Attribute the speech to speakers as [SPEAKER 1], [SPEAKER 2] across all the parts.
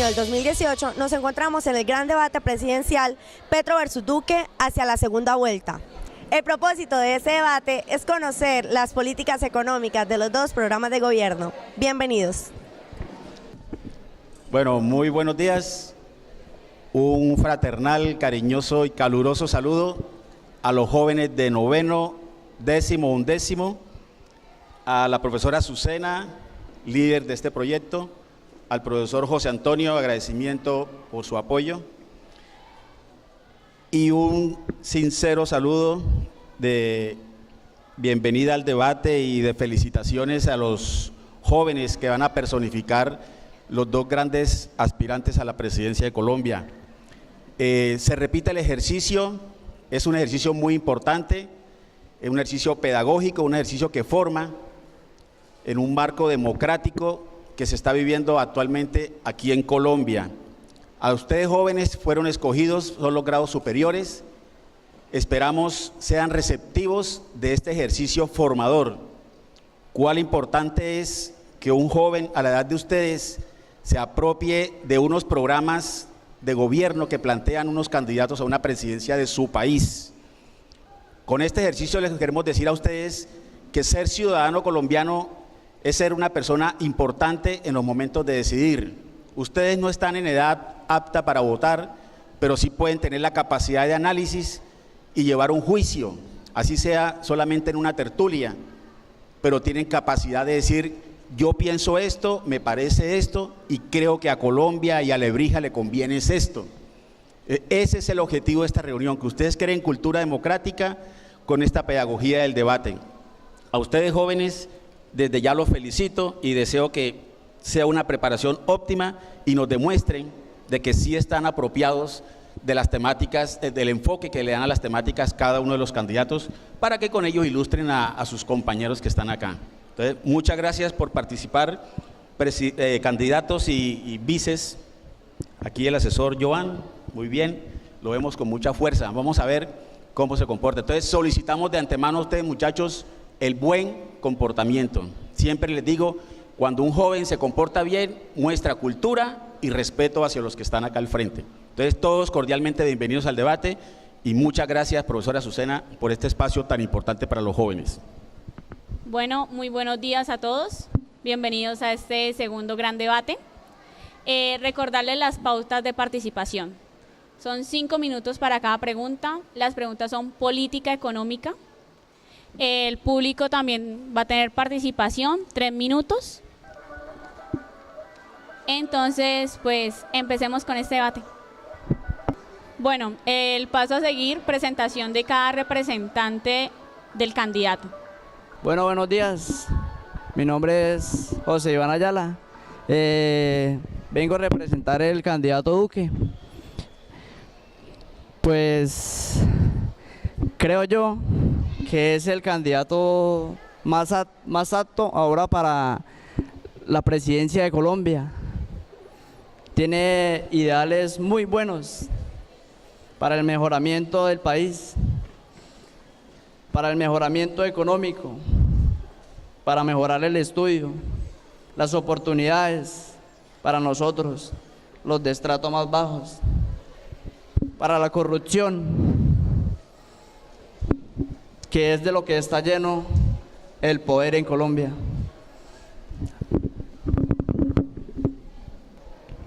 [SPEAKER 1] del 2018 nos encontramos en el gran debate presidencial Petro versus Duque hacia la segunda vuelta. El propósito de ese debate es conocer las políticas económicas de los dos programas de gobierno. Bienvenidos.
[SPEAKER 2] Bueno, muy buenos días. Un fraternal, cariñoso y caluroso saludo a los jóvenes de noveno, décimo, undécimo, a la profesora Azucena, líder de este proyecto, al profesor José Antonio, agradecimiento por su apoyo, y un sincero saludo de bienvenida al debate y de felicitaciones a los jóvenes que van a personificar los dos grandes aspirantes a la presidencia de Colombia. Se repite el ejercicio, es un ejercicio muy importante, es un ejercicio pedagógico, un ejercicio que forma en un marco democrático que se está viviendo actualmente aquí en Colombia. A ustedes jóvenes fueron escogidos, son los grados superiores, esperamos sean receptivos de este ejercicio formador. Cuál importante es que un joven a la edad de ustedes se apropie de unos programas de gobierno que plantean unos candidatos a una presidencia de su país. Con este ejercicio les queremos decir a ustedes que ser ciudadano colombiano es ser una persona importante en los momentos de decidir. Ustedes no están en edad apta para votar, pero sí pueden tener la capacidad de análisis y llevar un juicio, así sea solamente en una tertulia, pero tienen capacidad de decir: yo pienso esto, me parece esto y creo que a Colombia y a Lebrija le conviene esto. Ese es el objetivo de esta reunión, que ustedes creen cultura democrática con esta pedagogía del debate. A ustedes jóvenes, desde ya los felicito y deseo que sea una preparación óptima y nos demuestren de que sí están apropiados de las temáticas, del enfoque que le dan a las temáticas cada uno de los candidatos, para que con ellos ilustren a sus compañeros que están acá. Entonces, muchas gracias por participar, candidatos y vices. Aquí el asesor Joan, muy bien, lo vemos con mucha fuerza. Vamos a ver cómo se comporta. Entonces, solicitamos de antemano a ustedes, muchachos, el buen comportamiento. Siempre les digo, cuando un joven se comporta bien, muestra cultura y respeto hacia los que están acá al frente. Entonces, todos cordialmente bienvenidos al debate y muchas gracias, profesora Azucena, por este espacio tan importante para los jóvenes.
[SPEAKER 3] Bueno, muy buenos días a todos. Bienvenidos a este segundo gran debate. Recordarles las pautas de participación. Son 5 minutos para cada pregunta. Las preguntas son política económica. El público también va a tener participación, 3 minutos. Entonces, pues, empecemos con este debate. Bueno, el paso a seguir, presentación de cada representante del candidato.
[SPEAKER 4] Bueno, buenos días. Mi nombre es José Iván Ayala. Vengo a representar el candidato Duque. Pues, creo yo que es el candidato más apto ahora para la presidencia de Colombia. Tiene ideales muy buenos para el mejoramiento del país, para el mejoramiento económico, para mejorar el estudio, las oportunidades para nosotros, los de estrato más bajos, para la corrupción, que es de lo que está lleno el poder en Colombia.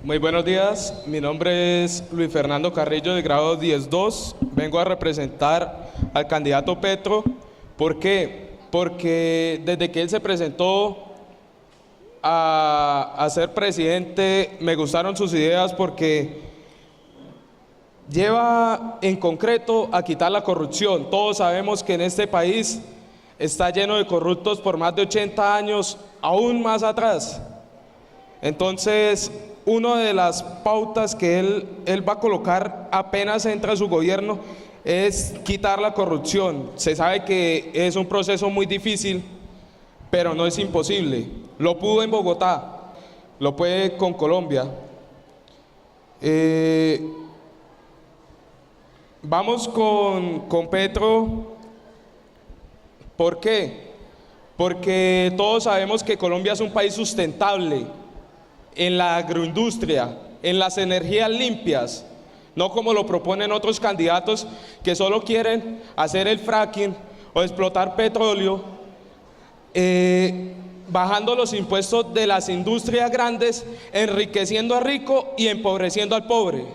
[SPEAKER 5] Muy buenos días, mi nombre es Luis Fernando Carrillo, de grado 10-2. Vengo a representar al candidato Petro. ¿Por qué? Porque desde que él se presentó a ser presidente, me gustaron sus ideas, porque lleva en concreto a quitar la corrupción. Todos sabemos que en este país está lleno de corruptos por más de 80 años, aún más atrás. Entonces, una de las pautas que él va a colocar apenas entra a su gobierno es quitar la corrupción. Se sabe que es un proceso muy difícil, pero no es imposible. Lo pudo en Bogotá, lo puede con Colombia. Vamos con Petro. ¿Por qué? Porque todos sabemos que Colombia es un país sustentable en la agroindustria. en las energías limpias, no como lo proponen otros candidatos que solo quieren hacer el fracking o explotar petróleo, bajando los impuestos de las industrias grandes, enriqueciendo al rico y empobreciendo al pobre.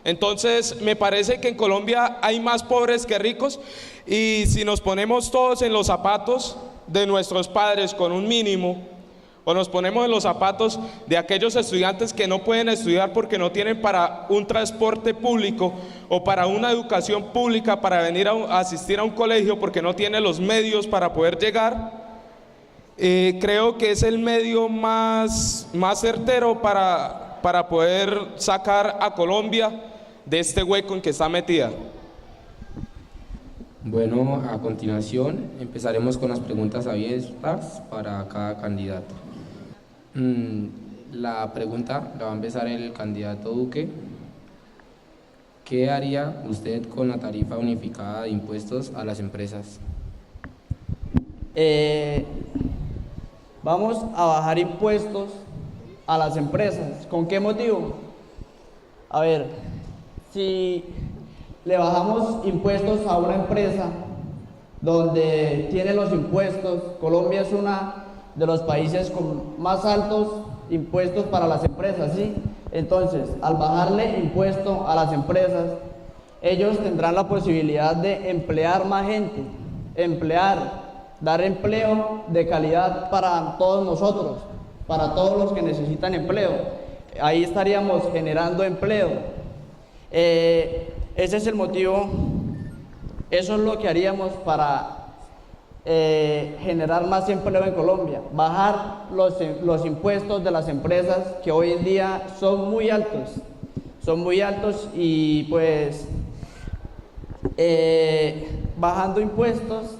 [SPEAKER 5] Entonces me parece que en Colombia hay más pobres que ricos, y si nos ponemos todos en los zapatos de nuestros padres con un mínimo, o nos ponemos en los zapatos de aquellos estudiantes que no pueden estudiar porque no tienen para un transporte público o para una educación pública, para venir a asistir a un colegio porque no tienen los medios para poder llegar, creo que es el medio más certero para poder sacar a Colombia de este hueco en que está metida.
[SPEAKER 6] Bueno, a continuación empezaremos con las preguntas abiertas para cada candidato. La pregunta la va a empezar el candidato Duque. ¿Qué haría usted con la tarifa unificada de impuestos a las empresas?
[SPEAKER 4] Vamos a bajar impuestos a las empresas. ¿Con qué motivo? A ver, si le bajamos impuestos a una empresa donde tiene los impuestos, Colombia es una de los países con más altos impuestos para las empresas, ¿sí? Entonces, al bajarle impuesto a las empresas, ellos tendrán la posibilidad de emplear más gente, dar empleo de calidad para todos nosotros, para todos los que necesitan empleo. Ahí estaríamos generando empleo. Ese es el motivo, eso es lo que haríamos para generar más empleo en Colombia, bajar los impuestos de las empresas que hoy en día son muy altos y pues bajando impuestos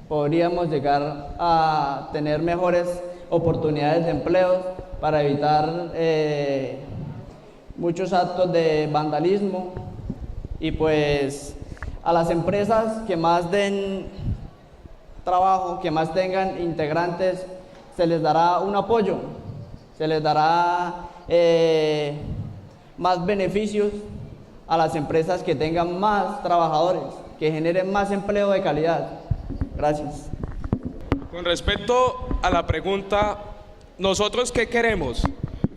[SPEAKER 4] podríamos llegar a tener mejores oportunidades de empleo para evitar muchos actos de vandalismo, y pues a las empresas que más den trabajo, que más tengan integrantes, se les dará un apoyo, se les dará más beneficios a las empresas que tengan más trabajadores, que generen más empleo de calidad. Gracias.
[SPEAKER 5] Con respecto a la pregunta, ¿nosotros qué queremos?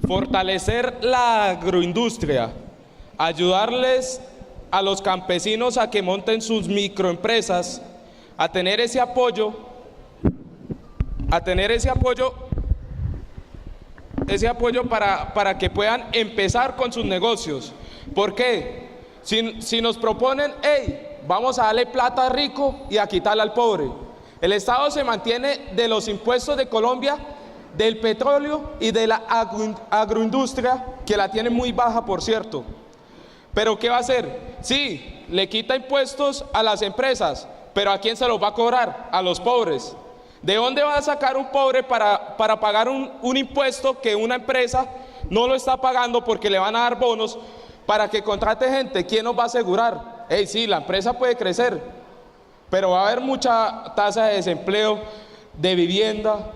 [SPEAKER 5] Fortalecer la agroindustria, ayudarles a los campesinos a que monten sus microempresas, a tener ese apoyo para que puedan empezar con sus negocios. ¿Por qué? Si nos proponen, hey, vamos a darle plata al rico y a quitarle al pobre. El Estado se mantiene de los impuestos de Colombia, del petróleo y de la agroindustria, que la tiene muy baja, por cierto. ¿Pero qué va a hacer? Sí, le quita impuestos a las empresas, pero ¿a quién se los va a cobrar? A los pobres. ¿De dónde va a sacar un pobre para pagar un impuesto que una empresa no lo está pagando porque le van a dar bonos para que contrate gente? ¿Quién nos va a asegurar? Hey, sí, la empresa puede crecer, pero va a haber mucha tasa de desempleo, de vivienda,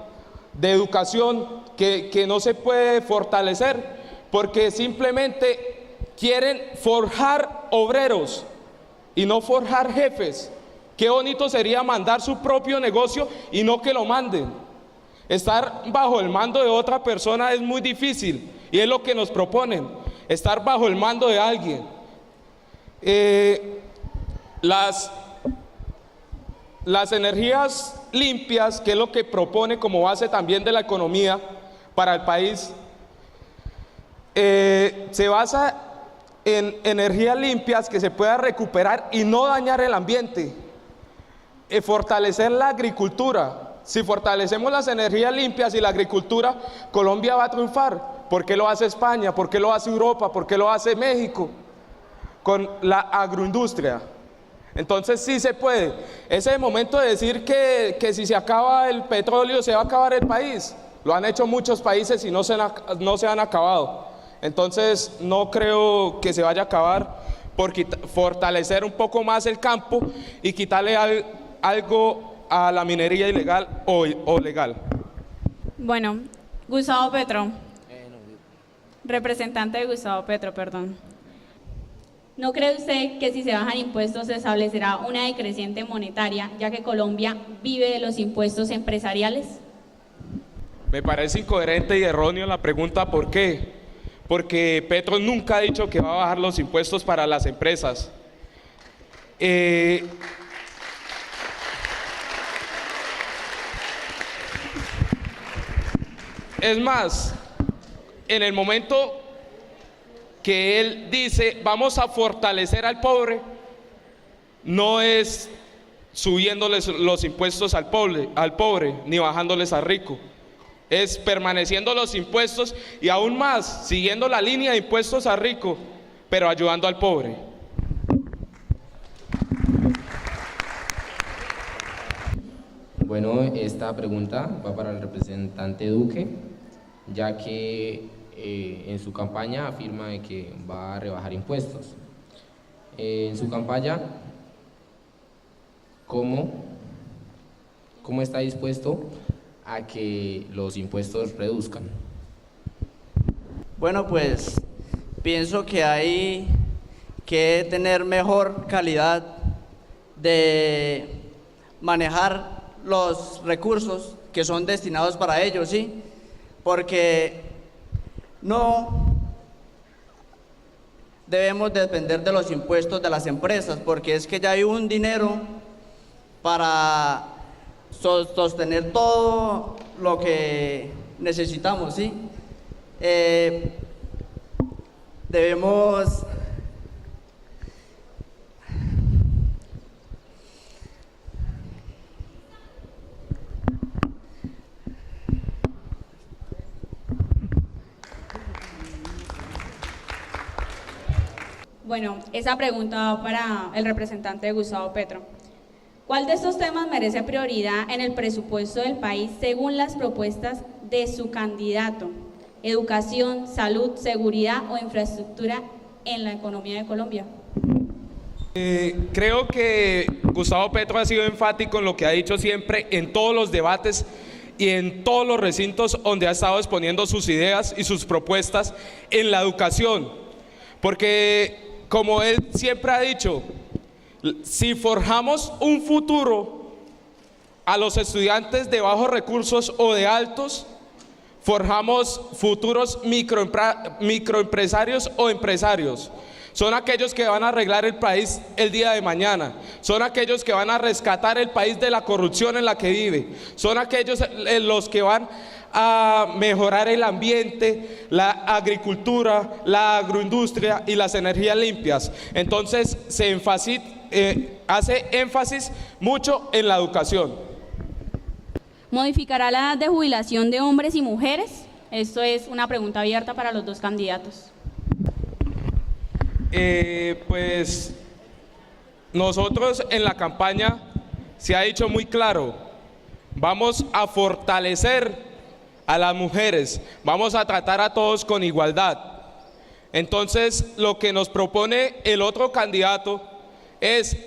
[SPEAKER 5] de educación, que no se puede fortalecer porque simplemente quieren forjar obreros y no forjar jefes. Qué bonito sería mandar su propio negocio y no que lo manden. Estar bajo el mando de otra persona es muy difícil, y es lo que nos proponen, estar bajo el mando de alguien. Las energías limpias, que es lo que propone como base también de la economía para el país, se basa en energías limpias que se pueda recuperar y no dañar el ambiente. Fortalecer la agricultura. Si fortalecemos las energías limpias y la agricultura, Colombia va a triunfar. ¿Por qué lo hace España? ¿Por qué lo hace Europa? ¿Por qué lo hace México? Con la agroindustria. Entonces sí se puede. Ese momento de decir que si se acaba el petróleo se va a acabar el país, lo han hecho muchos países y no se han acabado. Entonces no creo que se vaya a acabar por fortalecer un poco más el campo y quitarle algo a la minería ilegal o legal.
[SPEAKER 3] Bueno, Gustavo Petro, Representante de Gustavo Petro, perdón. ¿No cree usted que si se bajan impuestos se establecerá una decreciente monetaria, ya que Colombia vive de los impuestos empresariales?
[SPEAKER 5] Me parece incoherente y erróneo la pregunta, ¿por qué? Porque Petro nunca ha dicho que va a bajar los impuestos para las empresas. Es más, en el momento que él dice vamos a fortalecer al pobre, no es subiéndoles los impuestos al pobre, ni bajándoles al rico. Es permaneciendo los impuestos y aún más, siguiendo la línea de impuestos al rico, pero ayudando al pobre.
[SPEAKER 6] Bueno, esta pregunta va para el representante Duque, ya que en su campaña afirma de que va a rebajar impuestos. En su campaña, ¿cómo está dispuesto a que los impuestos reduzcan?
[SPEAKER 4] Bueno, pues pienso que hay que tener mejor calidad de manejar los recursos que son destinados para ellos, ¿sí? Porque no debemos depender de los impuestos de las empresas, porque es que ya hay un dinero para sostener todo lo que necesitamos, ¿sí? Debemos
[SPEAKER 3] Bueno, esa pregunta va para el representante de Gustavo Petro. ¿Cuál de estos temas merece prioridad en el presupuesto del país según las propuestas de su candidato? ¿Educación, salud, seguridad o infraestructura en la economía de Colombia?
[SPEAKER 5] Creo que Gustavo Petro ha sido enfático en lo que ha dicho siempre en todos los debates y en todos los recintos donde ha estado exponiendo sus ideas y sus propuestas en la educación. Porque, como él siempre ha dicho, si forjamos un futuro a los estudiantes de bajos recursos o de altos, forjamos futuros microempresarios o empresarios. Son aquellos que van a arreglar el país el día de mañana. Son aquellos que van a rescatar el país de la corrupción en la que vive. Son aquellos los que van a mejorar el ambiente, la agricultura, la agroindustria y las energías limpias. Entonces hace énfasis mucho en la educación.
[SPEAKER 3] ¿Modificará la edad de jubilación de hombres y mujeres? Esto es una pregunta abierta para los dos candidatos.
[SPEAKER 5] Pues nosotros en la campaña se ha dicho muy claro, vamos a fortalecer a las mujeres, vamos a tratar a todos con igualdad. Entonces lo que nos propone el otro candidato es,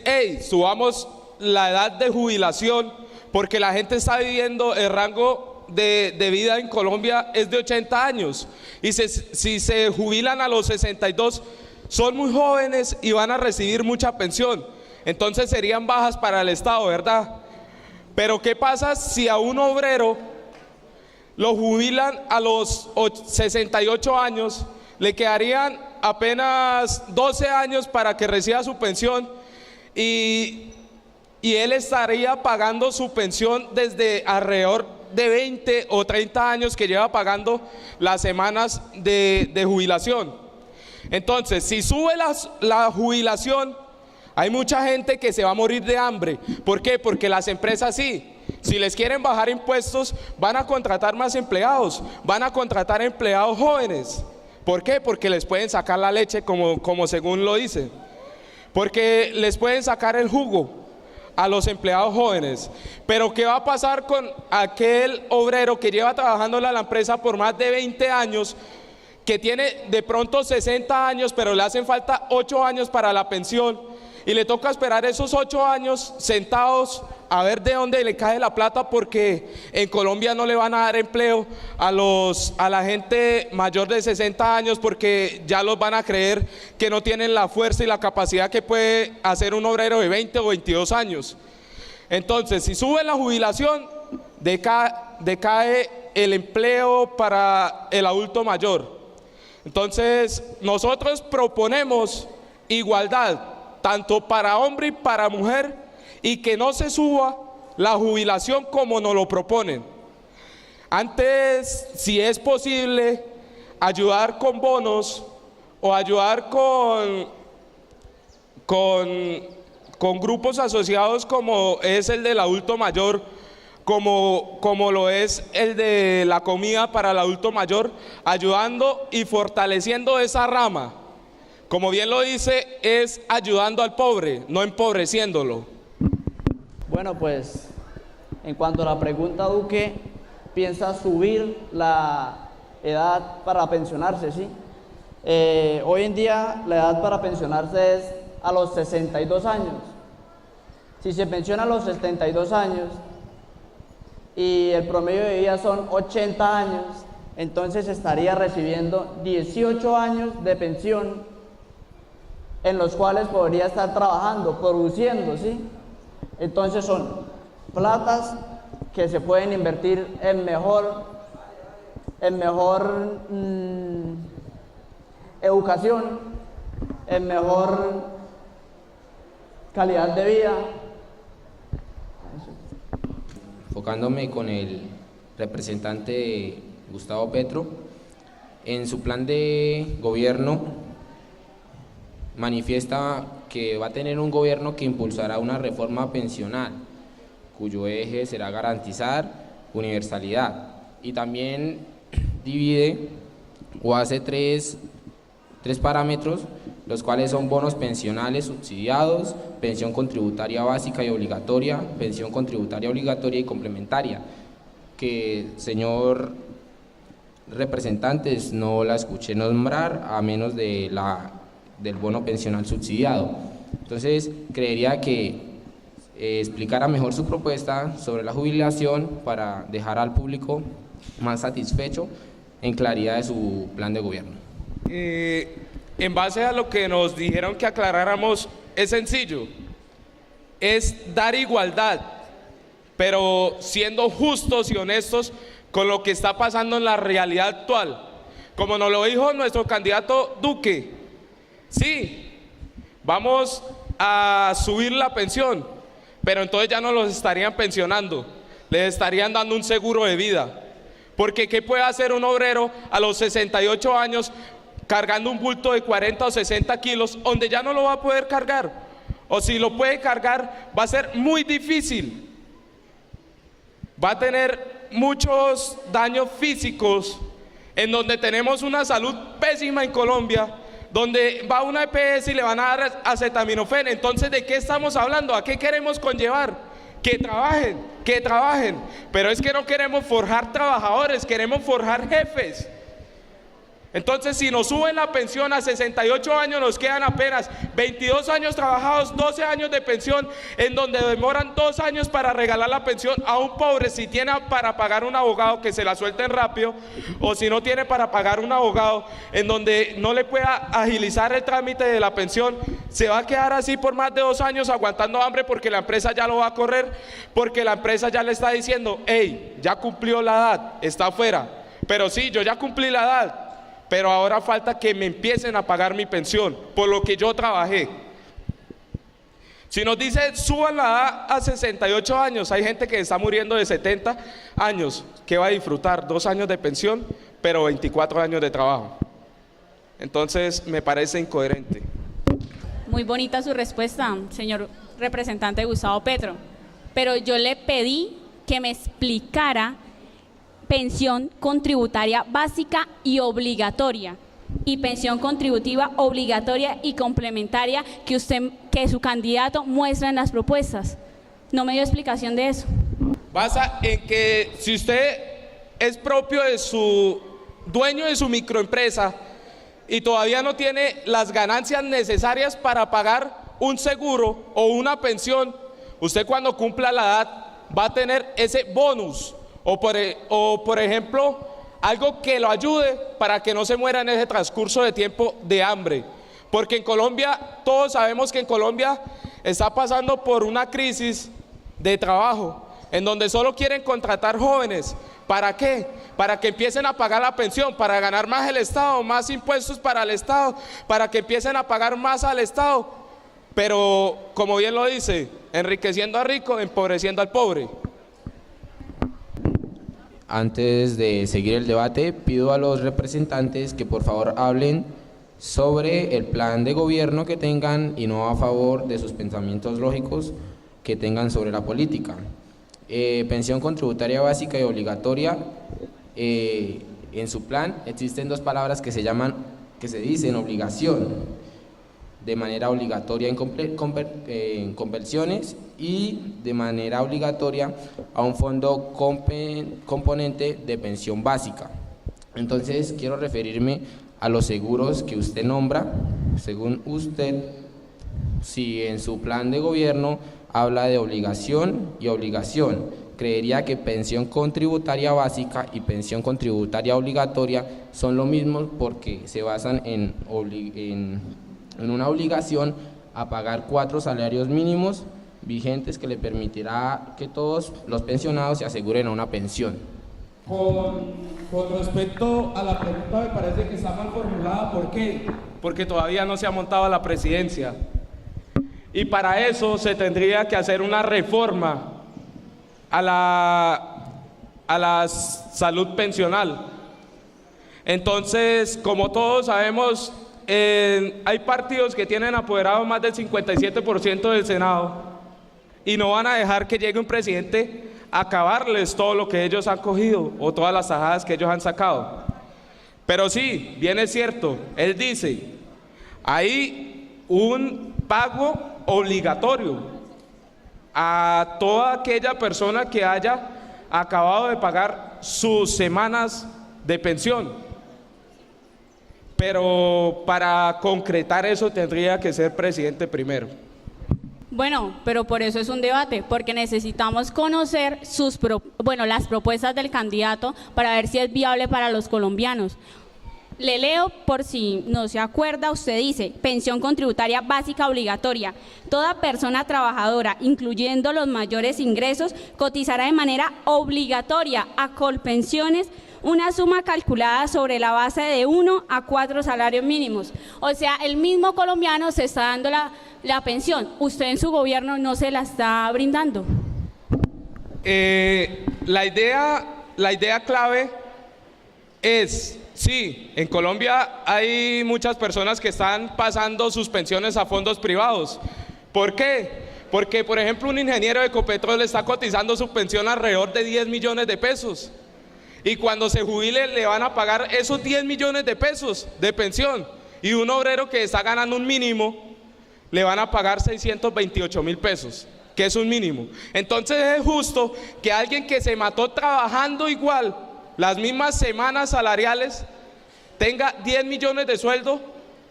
[SPEAKER 5] subamos la edad de jubilación, porque la gente está viviendo el rango de vida en Colombia es de 80 años y si se jubilan a los 62 son muy jóvenes y van a recibir mucha pensión, entonces serían bajas para el Estado, ¿verdad? Pero ¿qué pasa si a un obrero lo jubilan a los 68 años, le quedarían apenas 12 años para que reciba su pensión y él estaría pagando su pensión desde alrededor de 20 o 30 años que lleva pagando las semanas de jubilación? Entonces, si sube la jubilación, hay mucha gente que se va a morir de hambre. ¿Por qué? Porque las empresas sí, si les quieren bajar impuestos, van a contratar más empleados, van a contratar empleados jóvenes. ¿Por qué? Porque les pueden sacar la leche como según lo dice. Porque les pueden sacar el jugo a los empleados jóvenes. Pero ¿qué va a pasar con aquel obrero que lleva trabajando en la empresa por más de 20 años, que tiene de pronto 60 años, pero le hacen falta 8 años para la pensión y le toca esperar esos 8 años sentados a ver de dónde le cae la plata, porque en Colombia no le van a dar empleo a la gente mayor de 60 años, porque ya los van a creer que no tienen la fuerza y la capacidad que puede hacer un obrero de 20 o 22 años. Entonces, si sube la jubilación, decae el empleo para el adulto mayor. Entonces, nosotros proponemos igualdad, tanto para hombre y para mujer, y que no se suba la jubilación como nos lo proponen. Antes, si es posible, ayudar con bonos o ayudar con grupos asociados como es el del adulto mayor, como lo es el de la comida para el adulto mayor, ayudando y fortaleciendo esa rama. Como bien lo dice, es ayudando al pobre, no empobreciéndolo.
[SPEAKER 4] Bueno, pues en cuanto a la pregunta, Duque, ¿piensa subir la edad para pensionarse? ¿Sí? Hoy en día la edad para pensionarse es a los 62 años. Si se pensiona a los 72 años y el promedio de vida son 80 años, entonces estaría recibiendo 18 años de pensión, en los cuales podría estar trabajando, produciendo, ¿sí? Entonces son platas que se pueden invertir en mejor educación, en mejor calidad de vida.
[SPEAKER 6] Enfocándome con el representante Gustavo Petro, en su plan de gobierno manifiesta que va a tener un gobierno que impulsará una reforma pensional, cuyo eje será garantizar universalidad, y también divide o hace tres parámetros, los cuales son bonos pensionales subsidiados, pensión contributaria básica y obligatoria, pensión contributaria obligatoria y complementaria, que, señor representantes, no la escuché nombrar a menos del bono pensional subsidiado. Entonces, creería que explicara mejor su propuesta sobre la jubilación para dejar al público más satisfecho en claridad de su plan de gobierno.
[SPEAKER 5] En base a lo que nos dijeron que aclaráramos, es sencillo, es dar igualdad, pero siendo justos y honestos con lo que está pasando en la realidad actual. Como nos lo dijo nuestro candidato Duque, sí, vamos a subir la pensión, pero entonces ya no los estarían pensionando, les estarían dando un seguro de vida. Porque ¿qué puede hacer un obrero a los 68 años cargando un bulto de 40 o 60 kilos donde ya no lo va a poder cargar? O si lo puede cargar, va a ser muy difícil. Va a tener muchos daños físicos, en donde tenemos una salud pésima en Colombia, donde va a una EPS y le van a dar acetaminofén. Entonces, ¿de qué estamos hablando? ¿A qué queremos conllevar? Que trabajen, pero es que no queremos forjar trabajadores, queremos forjar jefes. Entonces, si nos suben la pensión a 68 años, nos quedan apenas 22 años trabajados, 12 años de pensión, en donde demoran 2 años para regalar la pensión a un pobre. Si tiene para pagar un abogado, que se la suelten rápido, o si no tiene para pagar un abogado en donde no le pueda agilizar el trámite de la pensión, se va a quedar así por más de 2 años aguantando hambre, porque la empresa ya lo va a correr, porque la empresa ya le está diciendo: hey, ya cumplió la edad, está afuera. Pero sí, yo ya cumplí la edad, pero ahora falta que me empiecen a pagar mi pensión por lo que yo trabajé. Si nos dice suban la edad a 68 años, hay gente que está muriendo de 70 años, que va a disfrutar 2 años de pensión, pero 24 años de trabajo. Entonces me parece incoherente.
[SPEAKER 3] Muy bonita su respuesta, señor representante Gustavo Petro, pero yo le pedí que me explicara pensión contributaria básica y obligatoria, y pensión contributiva obligatoria y complementaria que su candidato muestra en las propuestas. No me dio explicación de eso.
[SPEAKER 5] Basa en que si usted es propio de su dueño de su microempresa y todavía no tiene las ganancias necesarias para pagar un seguro o una pensión, usted cuando cumpla la edad va a tener ese bonus o por ejemplo, algo que lo ayude para que no se muera en ese transcurso de tiempo de hambre. Porque en Colombia, todos sabemos que en Colombia está pasando por una crisis de trabajo, en donde solo quieren contratar jóvenes. ¿Para qué? Para que empiecen a pagar la pensión, para ganar más el Estado, más impuestos para el Estado, para que empiecen a pagar más al Estado. Pero, como bien lo dice, enriqueciendo al rico, empobreciendo al pobre.
[SPEAKER 6] Antes de seguir el debate, pido a los representantes que por favor hablen sobre el plan de gobierno que tengan y no a favor de sus pensamientos lógicos que tengan sobre la política. Pensión contributaria básica y obligatoria, en su plan existen dos palabras que se dicen obligación, de manera obligatoria en conversiones y de manera obligatoria a un fondo componente de pensión básica. Entonces quiero referirme a los seguros que usted nombra. Según usted, si en su plan de gobierno habla de obligación y obligación, creería que pensión contributaria básica y pensión contributaria obligatoria son lo mismo porque se basan en una obligación a pagar 4 salarios mínimos vigentes que le permitirá que todos los pensionados se aseguren una pensión.
[SPEAKER 5] Con respecto a la pregunta, me parece que está mal formulada. ¿Por qué? Porque todavía no se ha montado a la presidencia. Y para eso se tendría que hacer una reforma a la salud pensional. Entonces, como todos sabemos, hay partidos que tienen apoderado más del 57% del Senado y no van a dejar que llegue un presidente a acabarles todo lo que ellos han cogido o todas las tajadas que ellos han sacado. Pero sí, bien es cierto, él dice, hay un pago obligatorio a toda aquella persona que haya acabado de pagar sus semanas de pensión. Pero para concretar eso tendría que ser presidente primero.
[SPEAKER 3] Bueno, pero por eso es un debate, porque necesitamos conocer las propuestas del candidato para ver si es viable para los colombianos. Le leo por si no se acuerda, usted dice, pensión contributaria básica obligatoria. Toda persona trabajadora, incluyendo los mayores ingresos, cotizará de manera obligatoria a Colpensiones una suma calculada sobre la base de 1 a 4 salarios mínimos. O sea, el mismo colombiano se está dando la pensión. Usted en su gobierno no se la está brindando.
[SPEAKER 5] La idea clave es, sí, en Colombia hay muchas personas que están pasando sus pensiones a fondos privados. ¿Por qué? Porque, por ejemplo, un ingeniero de Ecopetrol está cotizando su pensión alrededor de 10 millones de pesos. Y cuando se jubile le van a pagar esos 10 millones de pesos de pensión. Y un obrero que está ganando un mínimo, le van a pagar 628.000 pesos, que es un mínimo. Entonces es justo que alguien que se mató trabajando igual, las mismas semanas salariales, tenga 10 millones de sueldo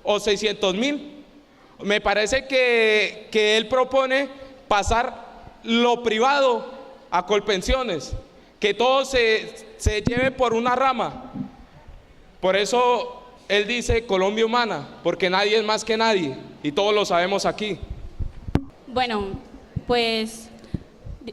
[SPEAKER 5] o 600.000. Me parece que él propone pasar lo privado a Colpensiones, que todo se lleve por una rama. Por eso él dice Colombia humana, porque nadie es más que nadie, y todos lo sabemos aquí.
[SPEAKER 3] Bueno, pues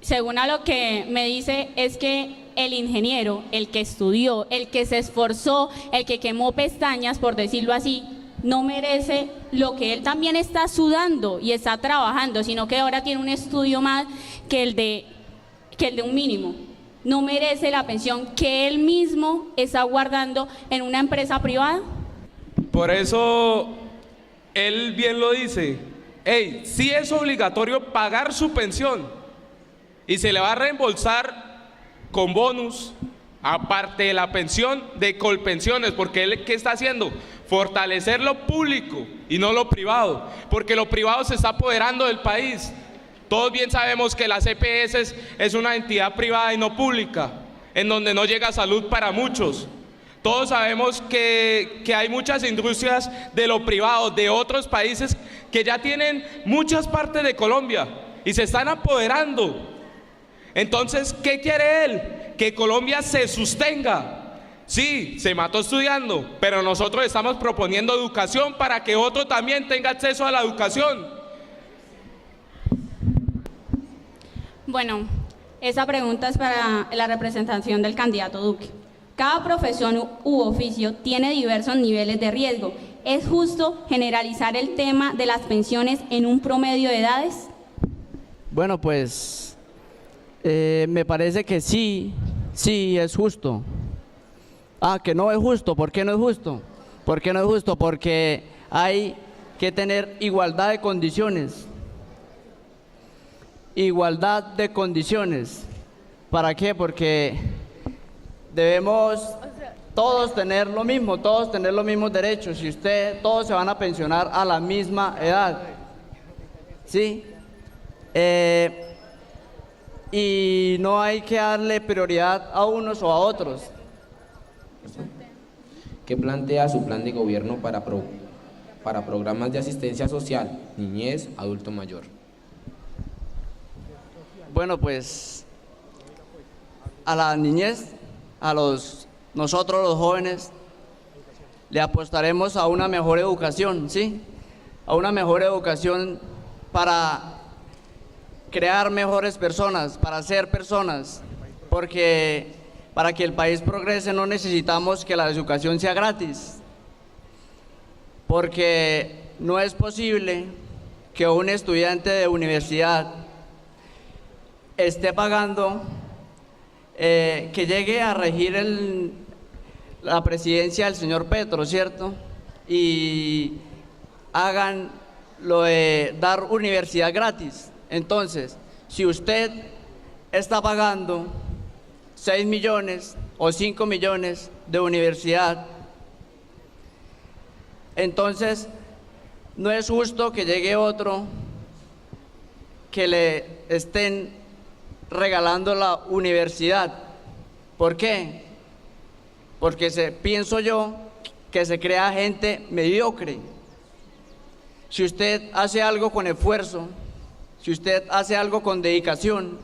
[SPEAKER 3] según a lo que me dice es que el ingeniero, el que estudió, el que se esforzó, el que quemó pestañas, por decirlo así, no merece lo que él también está sudando y está trabajando, sino que ahora tiene un estudio más que el de un mínimo. No merece la pensión que él mismo está guardando en una empresa privada.
[SPEAKER 5] Por eso él bien lo dice, sí es obligatorio pagar su pensión y se le va a reembolsar con bonus, aparte de la pensión de Colpensiones, porque él ¿qué está haciendo? Fortalecer lo público y no lo privado, porque lo privado se está apoderando del país. Todos bien sabemos que la CPS es una entidad privada y no pública, en donde no llega salud para muchos. Todos sabemos que hay muchas industrias de lo privado, de otros países que ya tienen muchas partes de Colombia y se están apoderando. Entonces, ¿qué quiere él? Que Colombia se sostenga. Sí, se mató estudiando, pero nosotros estamos proponiendo educación para que otro también tenga acceso a la educación.
[SPEAKER 3] Bueno, esa pregunta es para la representación del candidato Duque. Cada profesión u oficio tiene diversos niveles de riesgo. ¿Es justo generalizar el tema de las pensiones en un promedio de edades?
[SPEAKER 4] Bueno, pues me parece que sí es justo. Que no es justo. ¿Por qué no es justo? ¿Por qué no es justo? Porque hay que tener igualdad de condiciones. Igualdad de condiciones. ¿Para qué? Porque debemos todos tener lo mismo, todos tener los mismos derechos. Si todos se van a pensionar a la misma edad, ¿sí? Y no hay que darle prioridad a unos o a otros.
[SPEAKER 6] ¿Qué plantea su plan de gobierno para programas de asistencia social, niñez, adulto mayor?
[SPEAKER 4] Bueno, pues a la niñez, nosotros los jóvenes, le apostaremos a una mejor educación, ¿sí? A una mejor educación para crear mejores personas, para ser personas, porque para que el país progrese no necesitamos que la educación sea gratis, porque no es posible que un estudiante de universidad esté pagando, que llegue a regir la presidencia del señor Petro, ¿cierto? Y hagan lo de dar universidad gratis. Entonces, si usted está pagando 6 millones o 5 millones de universidad, entonces no es justo que llegue otro que le estén regalando la universidad. ¿Por qué? Porque pienso yo que se crea gente mediocre. Si usted hace algo con esfuerzo, si usted hace algo con dedicación,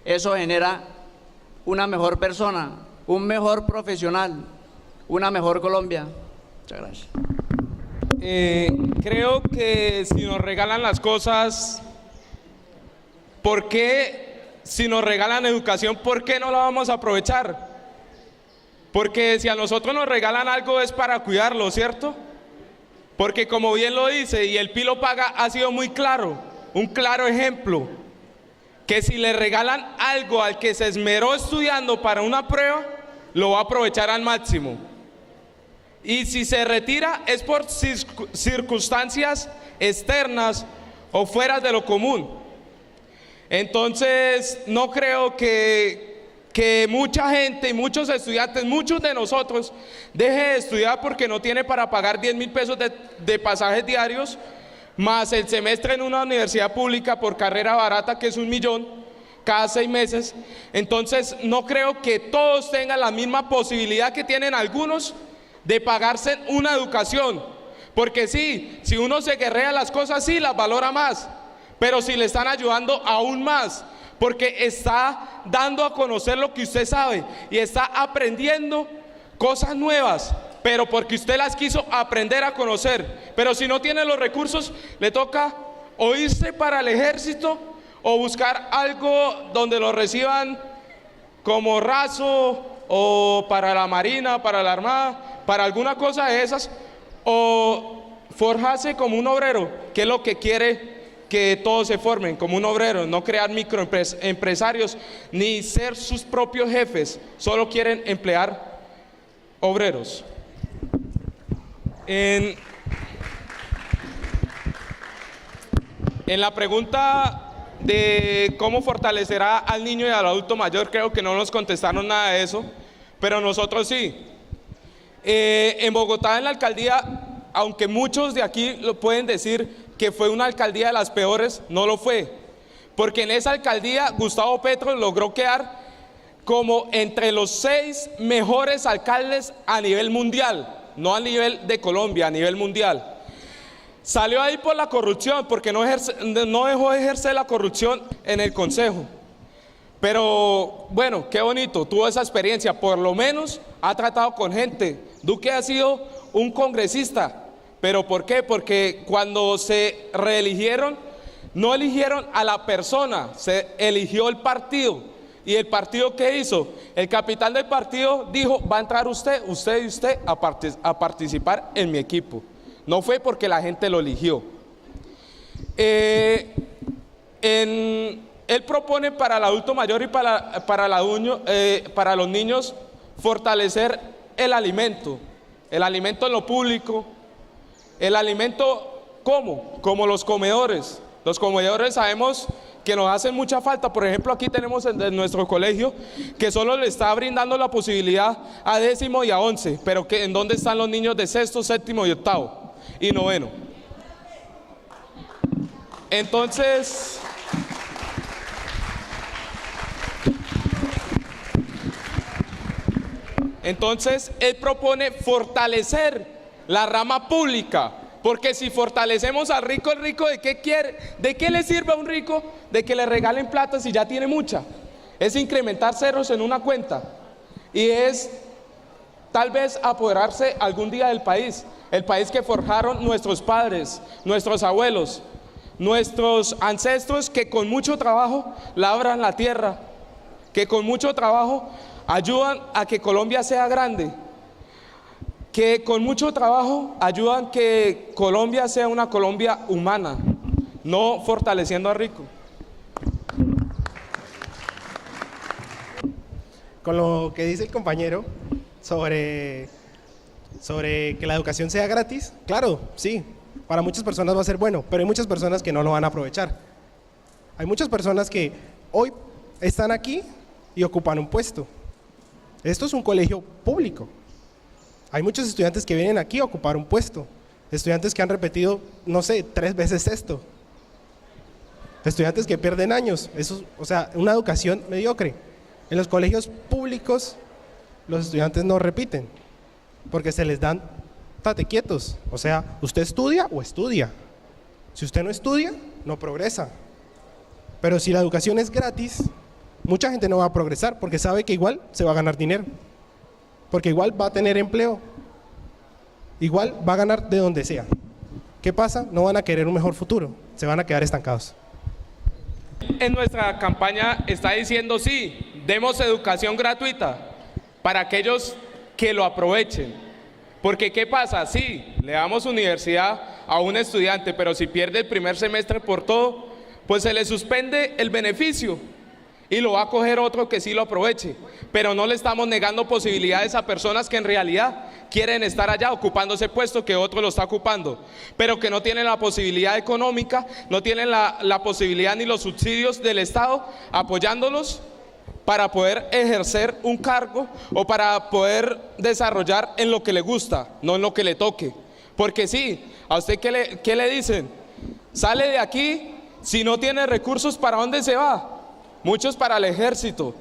[SPEAKER 4] eso genera una mejor persona, un mejor profesional, una mejor Colombia. Muchas gracias.
[SPEAKER 5] Creo que si nos regalan las cosas, ¿por qué si nos regalan educación, por qué no la vamos a aprovechar? Porque si a nosotros nos regalan algo es para cuidarlo, ¿cierto? Porque como bien lo dice, y el Pilo Paga ha sido muy claro, un claro ejemplo, que si le regalan algo al que se esmeró estudiando para una prueba, lo va a aprovechar al máximo. Y si se retira es por circunstancias externas o fuera de lo común. Entonces no creo que mucha gente y muchos estudiantes, muchos de nosotros, deje de estudiar porque no tiene para pagar 10.000 pesos de pasajes diarios, más el semestre en una universidad pública por carrera barata, que es 1 millón cada 6 meses. Entonces no creo que todos tengan la misma posibilidad que tienen algunos de pagarse una educación, porque sí, si uno se guerrea las cosas, sí, las valora más, pero si le están ayudando aún más, porque está dando a conocer lo que usted sabe y está aprendiendo cosas nuevas, pero porque usted las quiso aprender a conocer. Pero si no tiene los recursos, le toca o irse para el ejército o buscar algo donde lo reciban como raso, o para la marina, para la armada, para alguna cosa de esas, o forjarse como un obrero, que es lo que quiere que todos se formen, como un obrero, no crear microempresarios, ni ser sus propios jefes, solo quieren emplear obreros. En la pregunta de cómo fortalecerá al niño y al adulto mayor, creo que no nos contestaron nada de eso, pero nosotros sí. En Bogotá, en la alcaldía, aunque muchos de aquí lo pueden decir que fue una alcaldía de las peores, no lo fue, porque en esa alcaldía Gustavo Petro logró quedar como entre los 6 mejores alcaldes a nivel mundial, no a nivel de Colombia, a nivel mundial. Salió ahí por la corrupción, porque no dejó de ejercer la corrupción en el consejo. Pero bueno, qué bonito, tuvo esa experiencia, por lo menos ha tratado con gente. Duque ha sido un congresista, ¿pero por qué? Porque cuando se reeligieron, no eligieron a la persona, se eligió el partido. ¿Y el partido qué hizo? El capitán del partido dijo, va a entrar usted y usted a participar en mi equipo. No fue porque la gente lo eligió. Él propone para el adulto mayor y para los niños fortalecer el alimento en lo público. El alimento, ¿cómo? Como los comedores. Los comedores sabemos que nos hacen mucha falta. Por ejemplo, aquí tenemos en nuestro colegio que solo le está brindando la posibilidad a 10º y a 11, pero ¿en dónde están los niños de 6º, 7º y 8º y 9º? Entonces él propone fortalecer la rama pública, porque si fortalecemos al rico, ¿el rico de qué quiere? ¿De qué le sirve a un rico de que le regalen plata si ya tiene mucha? Es incrementar ceros en una cuenta y es tal vez apoderarse algún día del país, el país que forjaron nuestros padres, nuestros abuelos, nuestros ancestros, que con mucho trabajo labran la tierra, que con mucho trabajo ayudan a que Colombia sea grande, que con mucho trabajo ayudan a que Colombia sea una Colombia humana, no fortaleciendo a rico.
[SPEAKER 7] Con lo que dice el compañero sobre que la educación sea gratis, claro, sí, para muchas personas va a ser bueno, pero hay muchas personas que no lo van a aprovechar. Hay muchas personas que hoy están aquí y ocupan un puesto. Esto es un colegio público. Hay muchos estudiantes que vienen aquí a ocupar un puesto, estudiantes que han repetido, no sé, 3 veces esto, estudiantes que pierden años, eso, o sea, una educación mediocre. En los colegios públicos los estudiantes no repiten, porque se les dan tate quietos, o sea, usted estudia o estudia, si usted no estudia, no progresa. Pero si la educación es gratis, mucha gente no va a progresar, porque sabe que igual se va a ganar dinero, porque igual va a tener empleo, igual va a ganar de donde sea. ¿Qué pasa? No van a querer un mejor futuro, se van a quedar estancados.
[SPEAKER 5] En nuestra campaña está diciendo sí, demos educación gratuita para aquellos que lo aprovechen. Porque ¿qué pasa? Sí, le damos universidad a un estudiante, pero si pierde el primer semestre por todo, pues se le suspende el beneficio y lo va a coger otro que sí lo aproveche. Pero no le estamos negando posibilidades a personas que en realidad quieren estar allá ocupando ese puesto que otro lo está ocupando, pero que no tienen la posibilidad económica, no tienen la posibilidad ni los subsidios del Estado apoyándolos para poder ejercer un cargo o para poder desarrollar en lo que le gusta, no en lo que le toque. Porque sí, ¿a usted qué le dicen? Sale de aquí, si no tiene recursos, ¿para dónde se va? Muchos para el ejército,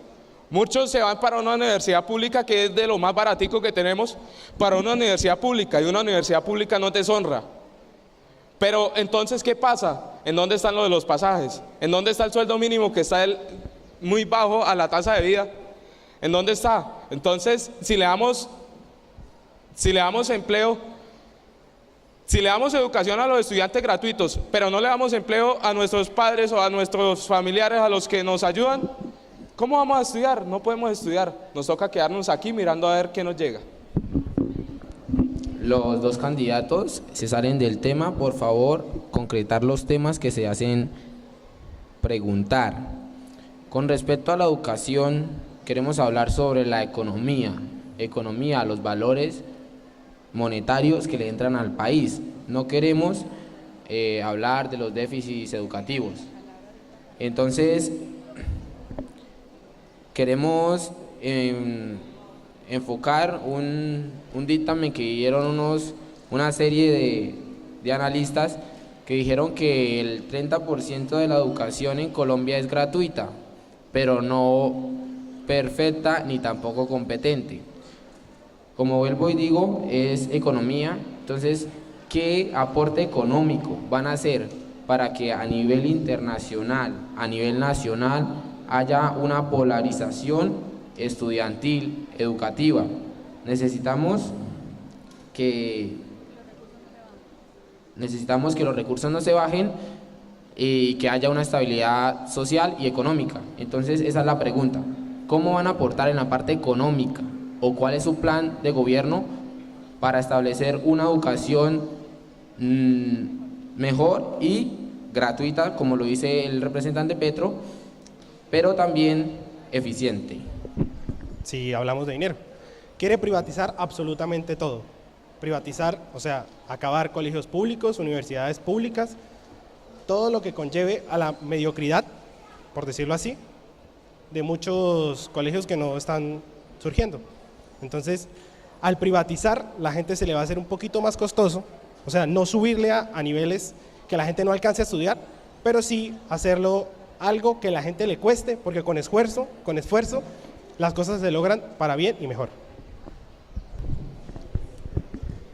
[SPEAKER 5] muchos se van para una universidad pública que es de lo más baratico que tenemos, para una universidad pública, y una universidad pública no te deshonra. Pero entonces, ¿qué pasa? ¿En dónde están lo de los pasajes? ¿En dónde está el sueldo mínimo que está muy bajo a la tasa de vida? ¿En dónde está? Entonces, si le damos empleo, si le damos educación a los estudiantes gratuitos, pero no le damos empleo a nuestros padres o a nuestros familiares, a los que nos ayudan, ¿cómo vamos a estudiar? No podemos estudiar, nos toca quedarnos aquí mirando a ver qué nos llega.
[SPEAKER 6] Los dos candidatos se salen del tema, por favor, concretar los temas que se hacen preguntar. Con respecto a la educación, queremos hablar sobre la economía, los valores monetarios que le entran al país. No queremos hablar de los déficits educativos. Entonces, queremos enfocar un dictamen que dieron una serie de analistas que dijeron que el 30% de la educación en Colombia es gratuita, pero no perfecta ni tampoco competente. Como vuelvo y digo, es economía, entonces ¿qué aporte económico van a hacer para que a nivel internacional, a nivel nacional, haya una polarización estudiantil, educativa? Necesitamos que los recursos no se bajen y que haya una estabilidad social y económica. Entonces esa es la pregunta: ¿cómo van a aportar en la parte económica? ¿O cuál es su plan de gobierno para establecer una educación mejor y gratuita, como lo dice el representante Petro, pero también eficiente?
[SPEAKER 7] Si hablamos de dinero, quiere privatizar absolutamente todo. Privatizar, o sea, acabar colegios públicos, universidades públicas, todo lo que conlleve a la mediocridad, por decirlo así, de muchos colegios que no están surgiendo. Entonces, al privatizar, la gente se le va a hacer un poquito más costoso, o sea, no subirle a niveles que la gente no alcance a estudiar, pero sí hacerlo algo que la gente le cueste, porque con esfuerzo, las cosas se logran para bien y mejor.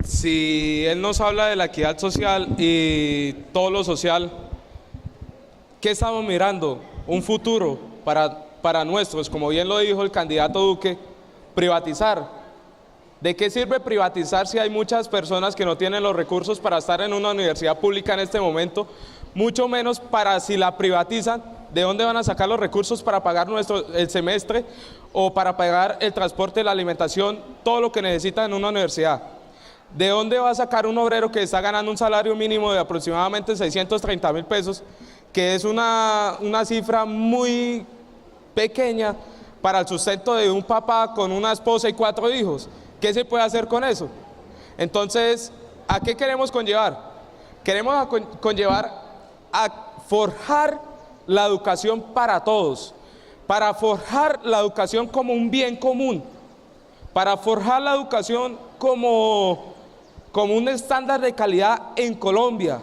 [SPEAKER 5] Si él nos habla de la equidad social y todo lo social, ¿qué estamos mirando? Un futuro para nuestros, como bien lo dijo el candidato Duque, privatizar. ¿De qué sirve privatizar si hay muchas personas que no tienen los recursos para estar en una universidad pública en este momento? Mucho menos para, si la privatizan, ¿de dónde van a sacar los recursos para pagar el semestre o para pagar el transporte, la alimentación, todo lo que necesitan en una universidad? ¿De dónde va a sacar un obrero que está ganando un salario mínimo de aproximadamente 630.000 pesos, que es una cifra muy pequeña para el sustento de un papá con una esposa y 4 hijos? ¿Qué se puede hacer con eso? Entonces, ¿a qué queremos conllevar? Queremos conllevar a forjar la educación para todos, para forjar la educación como un bien común, para forjar la educación como un estándar de calidad en Colombia,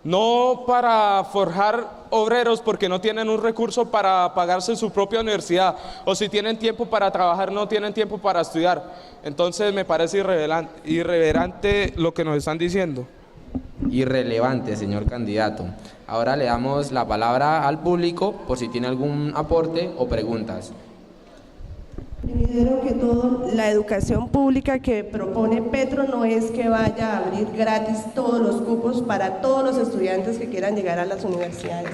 [SPEAKER 5] no para forjar obreros porque no tienen un recurso para pagarse su propia universidad, o si tienen tiempo para trabajar no tienen tiempo para estudiar. Entonces me parece irreverente lo que nos están diciendo.
[SPEAKER 6] Irrelevante, señor candidato. Ahora le damos la palabra al público por si tiene algún aporte o preguntas.
[SPEAKER 8] Primero que todo, la educación pública que propone Petro no es que vaya a abrir gratis todos los cupos para todos los estudiantes que quieran llegar a las universidades.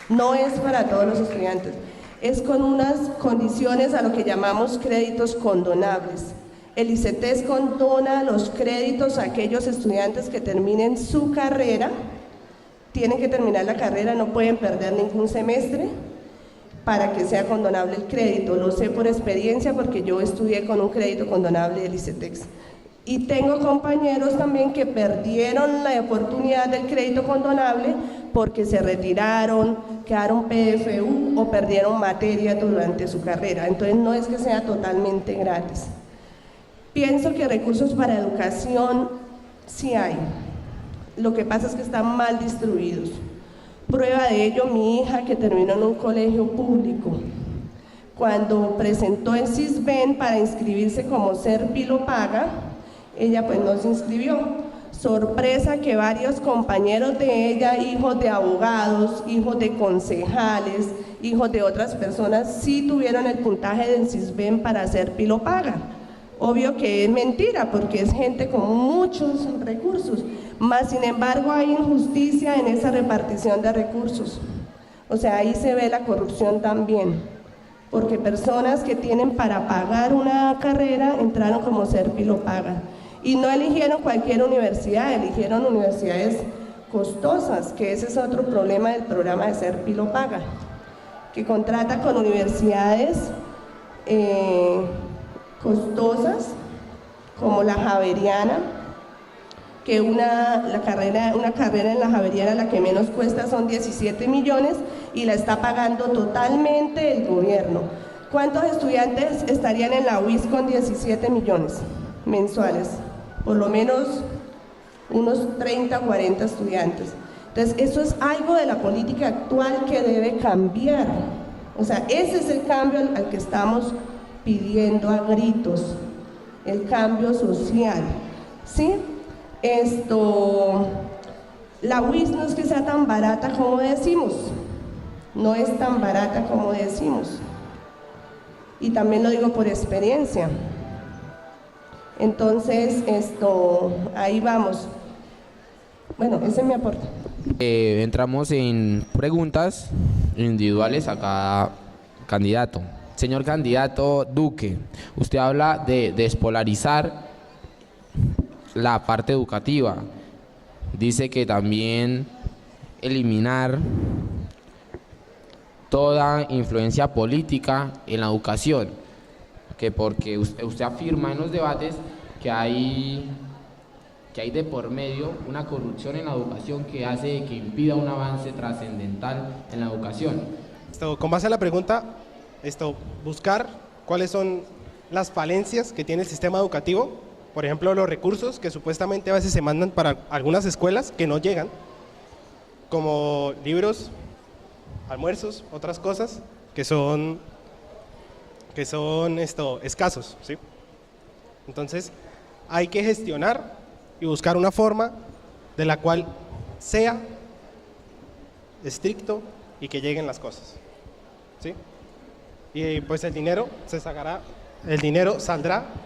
[SPEAKER 8] No es para todos los estudiantes, es con unas condiciones a lo que llamamos créditos condonables. El ICETEX condona los créditos a aquellos estudiantes que terminen su carrera, tienen que terminar la carrera, no pueden perder ningún semestre, para que sea condonable el crédito. Lo sé por experiencia porque yo estudié con un crédito condonable del ICETEX. Y tengo compañeros también que perdieron la oportunidad del crédito condonable porque se retiraron, quedaron PFU o perdieron materia durante su carrera. Entonces no es que sea totalmente gratis. Pienso que recursos para educación sí hay. Lo que pasa es que están mal distribuidos. Prueba de ello, mi hija, que terminó en un colegio público, cuando presentó el Sisbén para inscribirse como Serpilo Paga, ella pues no se inscribió. Sorpresa que varios compañeros de ella, hijos de abogados, hijos de concejales, hijos de otras personas, sí tuvieron el puntaje del Sisbén para Serpilo Paga. Obvio que es mentira, porque es gente con muchos recursos, mas sin embargo hay injusticia en esa repartición de recursos. O sea, ahí se ve la corrupción también, porque personas que tienen para pagar una carrera entraron como Serpilo Paga. Y no eligieron cualquier universidad, eligieron universidades costosas, que ese es otro problema del programa de Serpilo Paga, que contrata con universidades costosas como la Javeriana, que una carrera en la Javeriana la que menos cuesta son 17 millones y la está pagando totalmente el gobierno. ¿Cuántos estudiantes estarían en la UIS con 17 millones mensuales? Por lo menos unos 30 o 40 estudiantes. Entonces eso es algo de la política actual que debe cambiar. O sea, ese es el cambio al que estamos pidiendo a gritos, el cambio social, ¿sí? La UIS no es que sea tan barata como decimos, no es tan barata como decimos, y también lo digo por experiencia. Entonces, ahí vamos. Bueno, ese es mi aporte.
[SPEAKER 6] Entramos en preguntas individuales a cada candidato. Señor candidato Duque, usted habla de despolarizar la parte educativa. Dice que también eliminar toda influencia política en la educación, que porque usted afirma en los debates que hay de por medio una corrupción en la educación que hace que impida un avance trascendental en la educación.
[SPEAKER 7] Con base a la pregunta, buscar cuáles son las falencias que tiene el sistema educativo, por ejemplo, los recursos que supuestamente a veces se mandan para algunas escuelas que no llegan, como libros, almuerzos, otras cosas que son escasos, ¿sí? Entonces, hay que gestionar y buscar una forma de la cual sea estricto y que lleguen las cosas, ¿sí? Y pues el dinero saldrá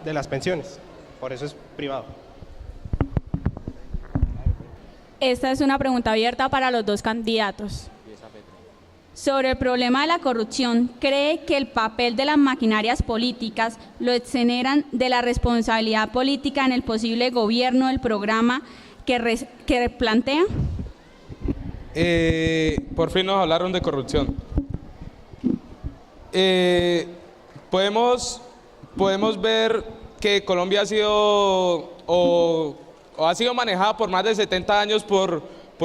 [SPEAKER 7] de las pensiones, por eso es privado.
[SPEAKER 3] Esta es una pregunta abierta para los dos candidatos. Sobre el problema de la corrupción, ¿cree que el papel de las maquinarias políticas lo exoneran de la responsabilidad política en el posible gobierno del programa que plantea?
[SPEAKER 5] Por fin nos hablaron de corrupción. Podemos ver que Colombia ha sido ha sido manejada por más de 70 años por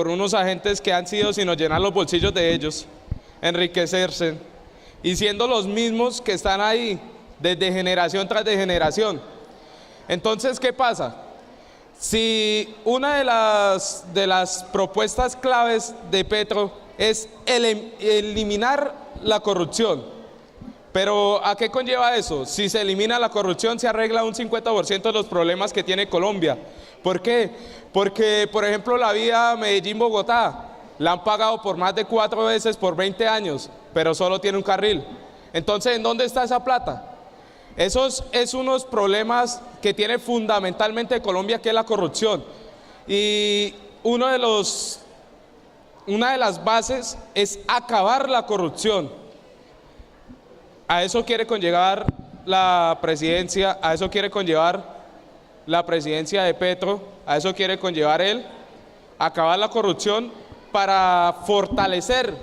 [SPEAKER 5] unos agentes que han sido sino llenar los bolsillos de ellos, enriquecerse, y siendo los mismos que están ahí desde generación tras de generación. Entonces, ¿qué pasa? Si una de las propuestas claves de Petro es eliminar la corrupción, pero ¿a qué conlleva eso? Si se elimina la corrupción, se arregla un 50% de los problemas que tiene Colombia. ¿Por qué? Porque, por ejemplo, la vía Medellín-Bogotá la han pagado por más de 4 veces por 20 años, pero solo tiene un carril. Entonces, ¿en dónde está esa plata? Esos es unos problemas que tiene fundamentalmente Colombia, que es la corrupción. Y una de las bases es acabar la corrupción. A eso quiere conllevar la presidencia, a eso quiere conllevar la presidencia de Petro, a eso quiere conllevar él, acabar la corrupción para fortalecer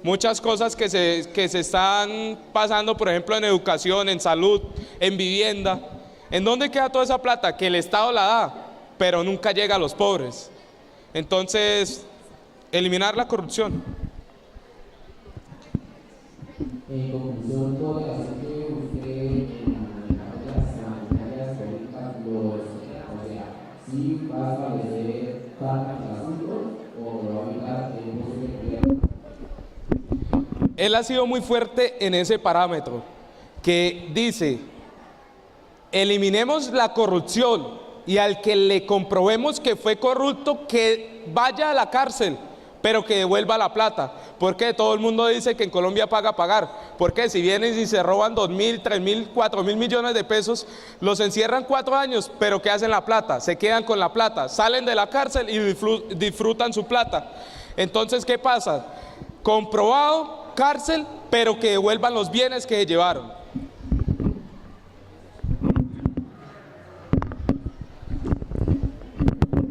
[SPEAKER 5] muchas cosas que se están pasando, por ejemplo, en educación, en salud, en vivienda. ¿En dónde queda toda esa plata? Que el Estado la da, pero nunca llega a los pobres. Entonces, eliminar la corrupción.
[SPEAKER 6] En conclusión, todo el asunto que usted en las maquinarias políticas ¿sí va a establecer cartas al asunto o lo va a evitar en un posible gobierno?
[SPEAKER 5] Él ha sido muy fuerte en ese parámetro, que dice, eliminemos la corrupción y al que le comprobemos que fue corrupto, que vaya a la cárcel, pero que devuelva la plata. ¿Por qué? Todo el mundo dice que en Colombia pagar. ¿Por qué? Si vienen y se roban 2.000, 3.000, 4.000 millones de pesos, los encierran 4 años, pero ¿qué hacen la plata? Se quedan con la plata, salen de la cárcel y disfrutan su plata. Entonces, ¿qué pasa? Comprobado, cárcel, pero que devuelvan los bienes que llevaron.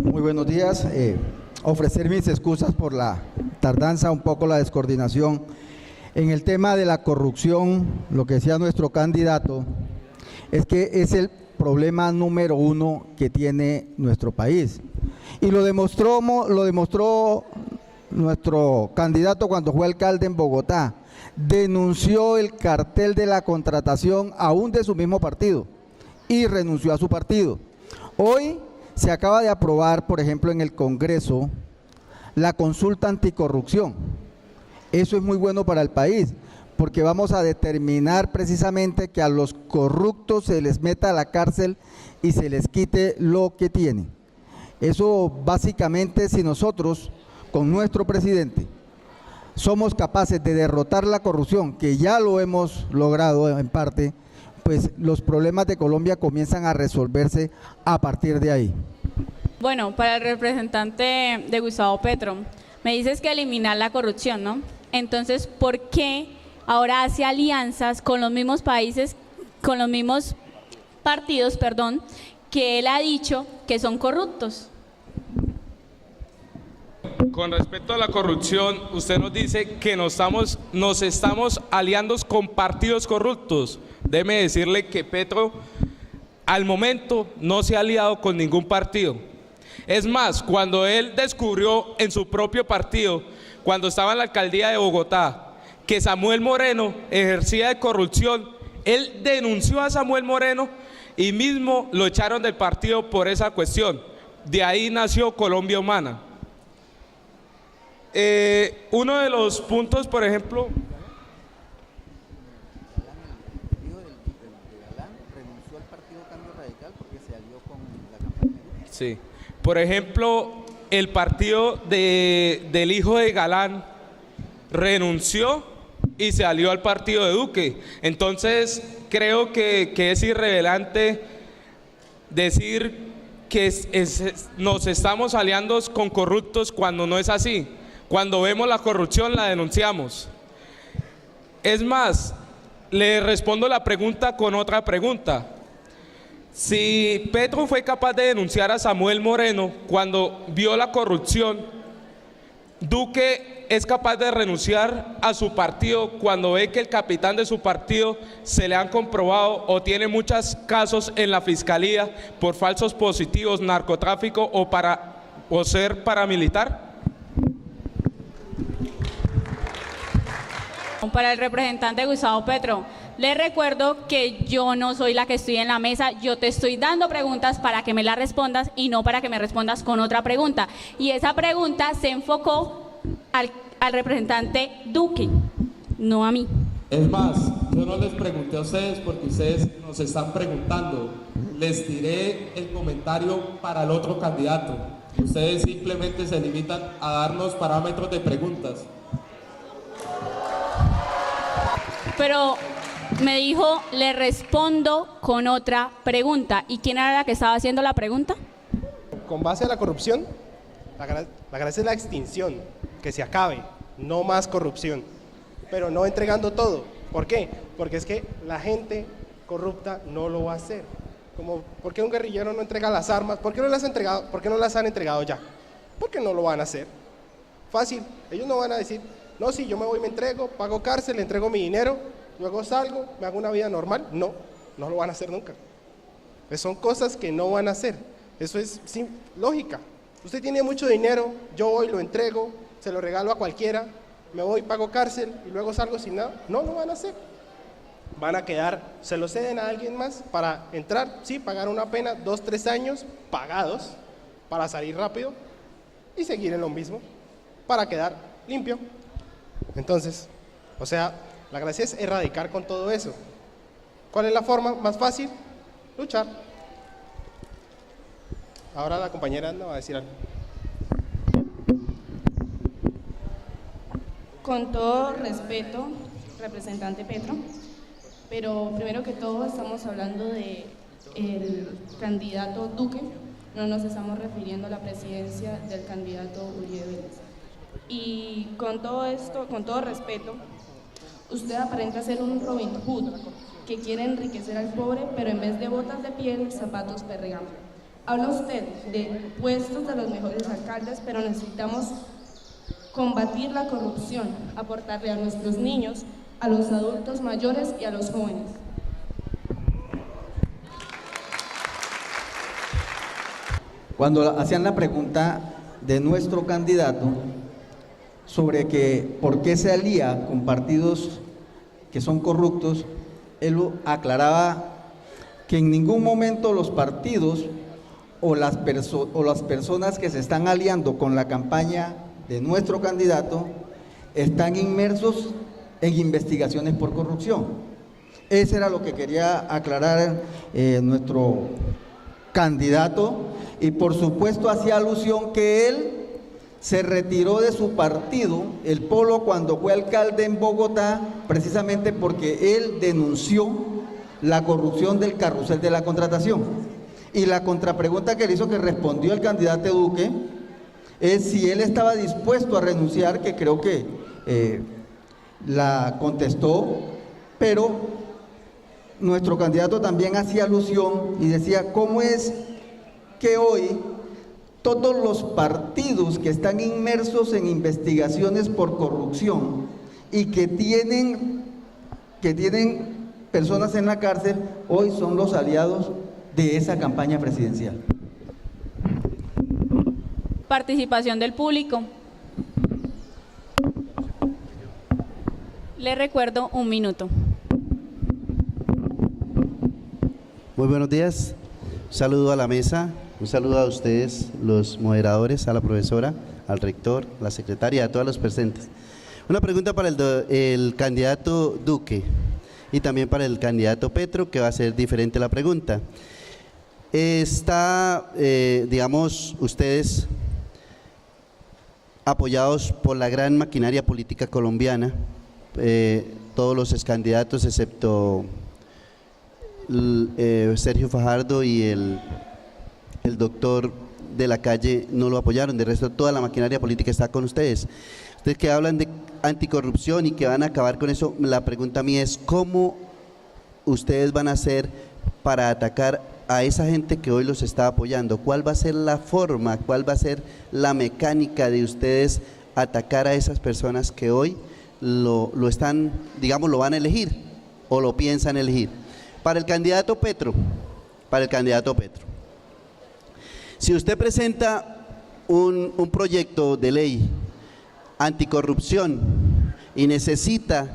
[SPEAKER 9] Muy buenos días. Ofrecer mis excusas por la tardanza, un poco la descoordinación. En el tema de la corrupción, lo que decía nuestro candidato, es que es el problema número 1 que tiene nuestro país. Y lo demostró nuestro candidato cuando fue alcalde en Bogotá. Denunció el cartel de la contratación aún de su mismo partido y renunció a su partido. Hoy se acaba de aprobar, por ejemplo, en el Congreso, la consulta anticorrupción. Eso es muy bueno para el país, porque vamos a determinar precisamente que a los corruptos se les meta a la cárcel y se les quite lo que tienen. Eso básicamente, si nosotros, con nuestro presidente, somos capaces de derrotar la corrupción, que ya lo hemos logrado en parte, pues los problemas de Colombia comienzan a resolverse a partir de ahí.
[SPEAKER 3] Bueno, para el representante de Gustavo Petro, me dices que eliminar la corrupción, ¿no? Entonces, ¿por qué ahora hace alianzas con los mismos países, con los mismos partidos, perdón, que él ha dicho que son corruptos?
[SPEAKER 5] Con respecto a la corrupción, usted nos dice que nos estamos aliando con partidos corruptos. Déjeme decirle que Petro al momento no se ha aliado con ningún partido. Es más, cuando él descubrió en su propio partido, cuando estaba en la alcaldía de Bogotá, que Samuel Moreno ejercía de corrupción, él denunció a Samuel Moreno y mismo lo echaron del partido por esa cuestión. De ahí nació Colombia Humana. Uno de los puntos, por ejemplo, sí, por ejemplo, el partido del hijo de Galán renunció y se alió al partido de Duque. Entonces, creo que es irrelevante decir que nos estamos aliando con corruptos cuando no es así. Cuando vemos la corrupción la denunciamos. Es más, le respondo la pregunta con otra pregunta. Si Petro fue capaz de denunciar a Samuel Moreno cuando vio la corrupción, Duque es capaz de renunciar a su partido cuando ve que el capitán de su partido se le han comprobado o tiene muchos casos en la fiscalía por falsos positivos, narcotráfico o ser paramilitar.
[SPEAKER 3] Para el representante Gustavo Petro, les recuerdo que yo no soy la que estoy en la mesa, yo te estoy dando preguntas para que me las respondas y no para que me respondas con otra pregunta. Y esa pregunta se enfocó al representante Duque, no a mí.
[SPEAKER 10] Es más, yo no les pregunté a ustedes porque ustedes nos están preguntando. Les tiré el comentario para el otro candidato. Ustedes simplemente se limitan a darnos parámetros de preguntas.
[SPEAKER 3] Pero me dijo, le respondo con otra pregunta. ¿Y quién era la que estaba haciendo la pregunta?
[SPEAKER 7] Con base a la corrupción, la gracia es la extinción, que se acabe, no más corrupción, pero no entregando todo. ¿Por qué? Porque es que la gente corrupta no lo va a hacer. Como, ¿por qué un guerrillero no entrega las armas? ¿Por qué no las han entregado ya? Porque no lo van a hacer. Fácil, ellos no van a decir, no, si yo me voy, me entrego, pago cárcel, le entrego mi dinero, luego salgo, me hago una vida normal. No, no lo van a hacer nunca. Pues son cosas que no van a hacer. Eso es lógica. Usted tiene mucho dinero, yo voy, lo entrego, se lo regalo a cualquiera, me voy, pago cárcel y luego salgo sin nada. No lo van a hacer. Van a quedar, se lo ceden a alguien más para entrar, sí, pagar una pena, 2, 3 años pagados para salir rápido y seguir en lo mismo, para quedar limpio. Entonces, o sea, la gracia es erradicar con todo eso. ¿Cuál es la forma más fácil? Luchar. Ahora la compañera nos va a decir algo.
[SPEAKER 11] Con todo respeto, representante Petro, pero primero que todo estamos hablando de el candidato Duque, no nos estamos refiriendo a la presidencia del candidato Uribe Vélez. Y con todo esto, con todo respeto, usted aparenta ser un Robin Hood que quiere enriquecer al pobre, pero en vez de botas de piel, zapatos perregamo. Habla usted de puestos de los mejores alcaldes, pero necesitamos combatir la corrupción, aportarle a nuestros niños, a los adultos mayores y a los jóvenes.
[SPEAKER 9] Cuando hacían la pregunta de nuestro candidato sobre que por qué se alía con partidos que son corruptos, él aclaraba que en ningún momento los partidos o las personas que se están aliando con la campaña de nuestro candidato están inmersos en investigaciones por corrupción. Ese era lo que quería aclarar nuestro candidato, y por supuesto hacía alusión que él se retiró de su partido, el Polo, cuando fue alcalde en Bogotá, precisamente porque él denunció la corrupción del carrusel de la contratación. Y la contrapregunta que le hizo, que respondió el candidato Duque, es si él estaba dispuesto a renunciar, que creo que la contestó, pero nuestro candidato también hacía alusión y decía, ¿cómo es que hoy todos los partidos que están inmersos en investigaciones por corrupción y que tienen personas en la cárcel, hoy son los aliados de esa campaña presidencial?
[SPEAKER 3] Participación del público. Le recuerdo 1 minuto.
[SPEAKER 12] Muy buenos días. Un saludo a la mesa, un saludo a ustedes, los moderadores, a la profesora, al rector, a la secretaria, a todos los presentes. Una pregunta para el candidato Duque y también para el candidato Petro, que va a ser diferente la pregunta. Digamos, ustedes apoyados por la gran maquinaria política colombiana, todos los excandidatos excepto Sergio Fajardo y el doctor de la Calle no lo apoyaron, de resto toda la maquinaria política está con ustedes. Ustedes que hablan de anticorrupción y que van a acabar con eso, la pregunta mía es ¿cómo ustedes van a hacer para atacar a esa gente que hoy los está apoyando? ¿Cuál va a ser la forma, cuál va a ser la mecánica de ustedes atacar a esas personas que hoy lo están, digamos, lo van a elegir o lo piensan elegir? Para el candidato Petro, si usted presenta un proyecto de ley anticorrupción y necesita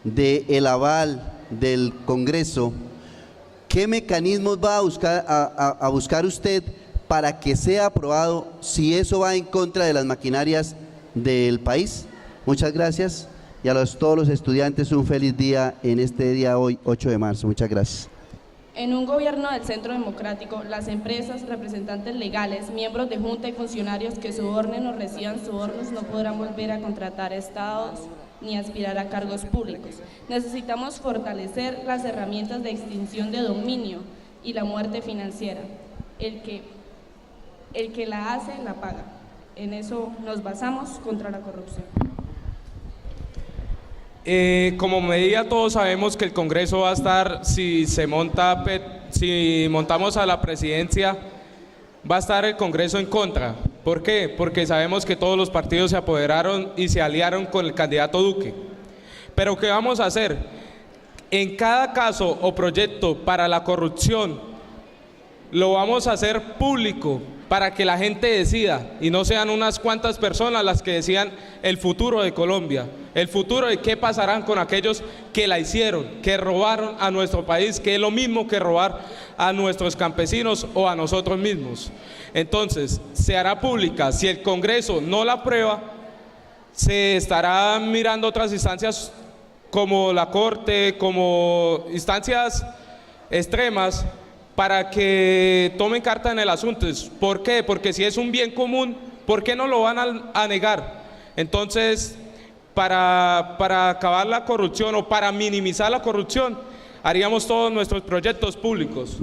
[SPEAKER 12] del aval del Congreso, ¿qué mecanismos va a buscar usted para que sea aprobado si eso va en contra de las maquinarias del país? Muchas gracias y a todos los estudiantes un feliz día en este día hoy, 8 de marzo. Muchas gracias.
[SPEAKER 11] En un gobierno del Centro Democrático, las empresas, representantes legales, miembros de junta y funcionarios que sobornen o reciban sobornos no podrán volver a contratar estados ni aspirar a cargos públicos. Necesitamos fortalecer las herramientas de extinción de dominio y la muerte financiera. El que la hace, la paga. En eso nos basamos contra la corrupción.
[SPEAKER 5] Como medida todos sabemos que el Congreso va a estar, si montamos a la presidencia, va a estar el Congreso en contra. ¿Por qué? Porque sabemos que todos los partidos se apoderaron y se aliaron con el candidato Duque. Pero ¿qué vamos a hacer? En cada caso o proyecto para la corrupción, lo vamos a hacer público para que la gente decida y no sean unas cuantas personas las que decidan el futuro de Colombia, el futuro de qué pasarán con aquellos que la hicieron, que robaron a nuestro país, que es lo mismo que robar a nuestros campesinos o a nosotros mismos. Entonces, se hará pública. Si el Congreso no la aprueba, se estará mirando otras instancias como la Corte, como instancias extremas, para que tomen carta en el asunto. ¿Por qué? Porque si es un bien común, ¿por qué no lo van a negar? Entonces, para acabar la corrupción o para minimizar la corrupción, haríamos todos nuestros proyectos públicos.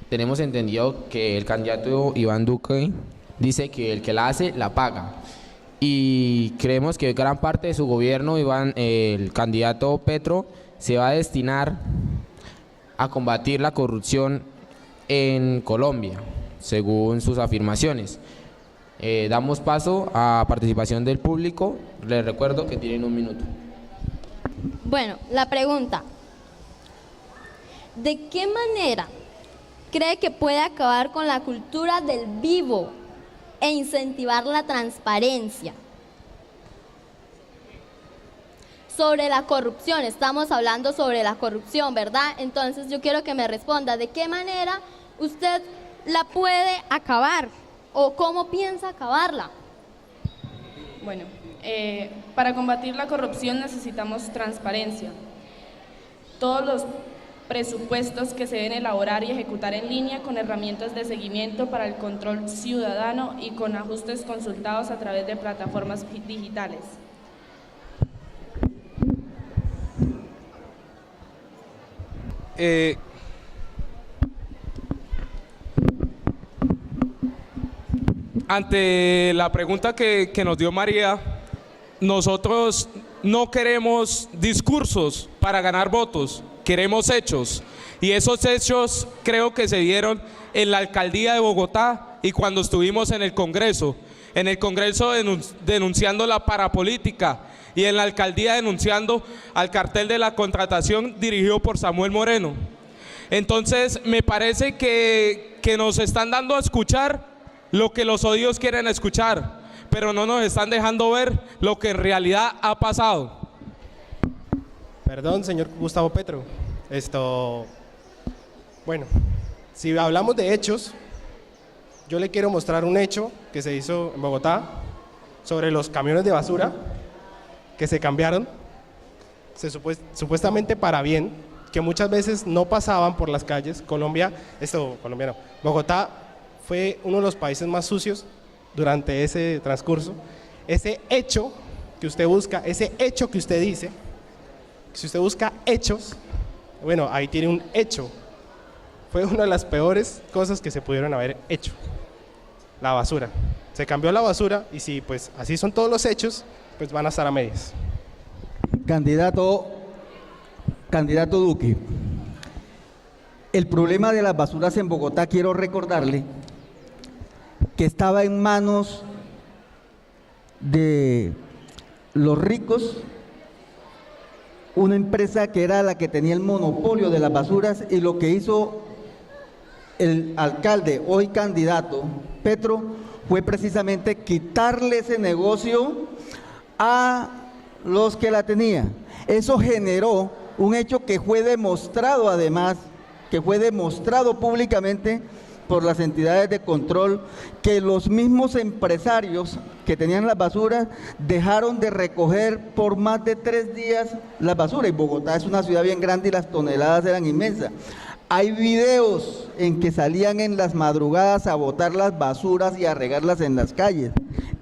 [SPEAKER 6] Tenemos entendido que el candidato Iván Duque dice que el que la hace, la paga. Y creemos que gran parte de su gobierno, el candidato Petro, se va a destinar a combatir la corrupción en Colombia, según sus afirmaciones. Damos paso a participación del público. Les recuerdo que tienen 1 minuto.
[SPEAKER 13] Bueno, la pregunta: ¿de qué manera cree que puede acabar con la cultura del vivo e incentivar la transparencia? Sobre la corrupción, estamos hablando sobre la corrupción, ¿verdad? Entonces yo quiero que me responda, ¿de qué manera usted la puede acabar o cómo piensa acabarla?
[SPEAKER 11] Bueno, para combatir la corrupción necesitamos transparencia. Todos presupuestos que se deben elaborar y ejecutar en línea con herramientas de seguimiento para el control ciudadano y con ajustes consultados a través de plataformas digitales.
[SPEAKER 5] Ante la pregunta que nos dio María, nosotros no queremos discursos para ganar votos, queremos hechos. Y esos hechos creo que se dieron en la alcaldía de Bogotá y cuando estuvimos en el Congreso denunciando la parapolítica y en la alcaldía denunciando al cartel de la contratación dirigido por Samuel Moreno. Entonces me parece que nos están dando a escuchar lo que los oídos quieren escuchar, pero no nos están dejando ver lo que en realidad ha pasado.
[SPEAKER 7] Perdón, señor Gustavo Petro. Bueno, si hablamos de hechos, yo le quiero mostrar un hecho que se hizo en Bogotá sobre los camiones de basura que se cambiaron, supuestamente para bien, que muchas veces no pasaban por las calles. Bogotá fue uno de los países más sucios durante ese transcurso. Ese hecho que usted busca, ese hecho que usted dice, si usted busca hechos, bueno, ahí tiene un hecho. Fue una de las peores cosas que se pudieron haber hecho. La basura. Se cambió la basura y si pues así son todos los hechos, pues van a estar a medias.
[SPEAKER 9] Candidato Duque, el problema de las basuras en Bogotá, quiero recordarle que estaba en manos de los ricos, una empresa que era la que tenía el monopolio de las basuras, y lo que hizo el alcalde, hoy candidato, Petro, fue precisamente quitarle ese negocio a los que la tenían. Eso generó un hecho que fue demostrado además, que fue demostrado públicamente por las entidades de control, que los mismos empresarios que tenían las basuras dejaron de recoger por más de 3 días las basuras. Y Bogotá es una ciudad bien grande y las toneladas eran inmensas. Hay videos en que salían en las madrugadas a botar las basuras y a regarlas en las calles.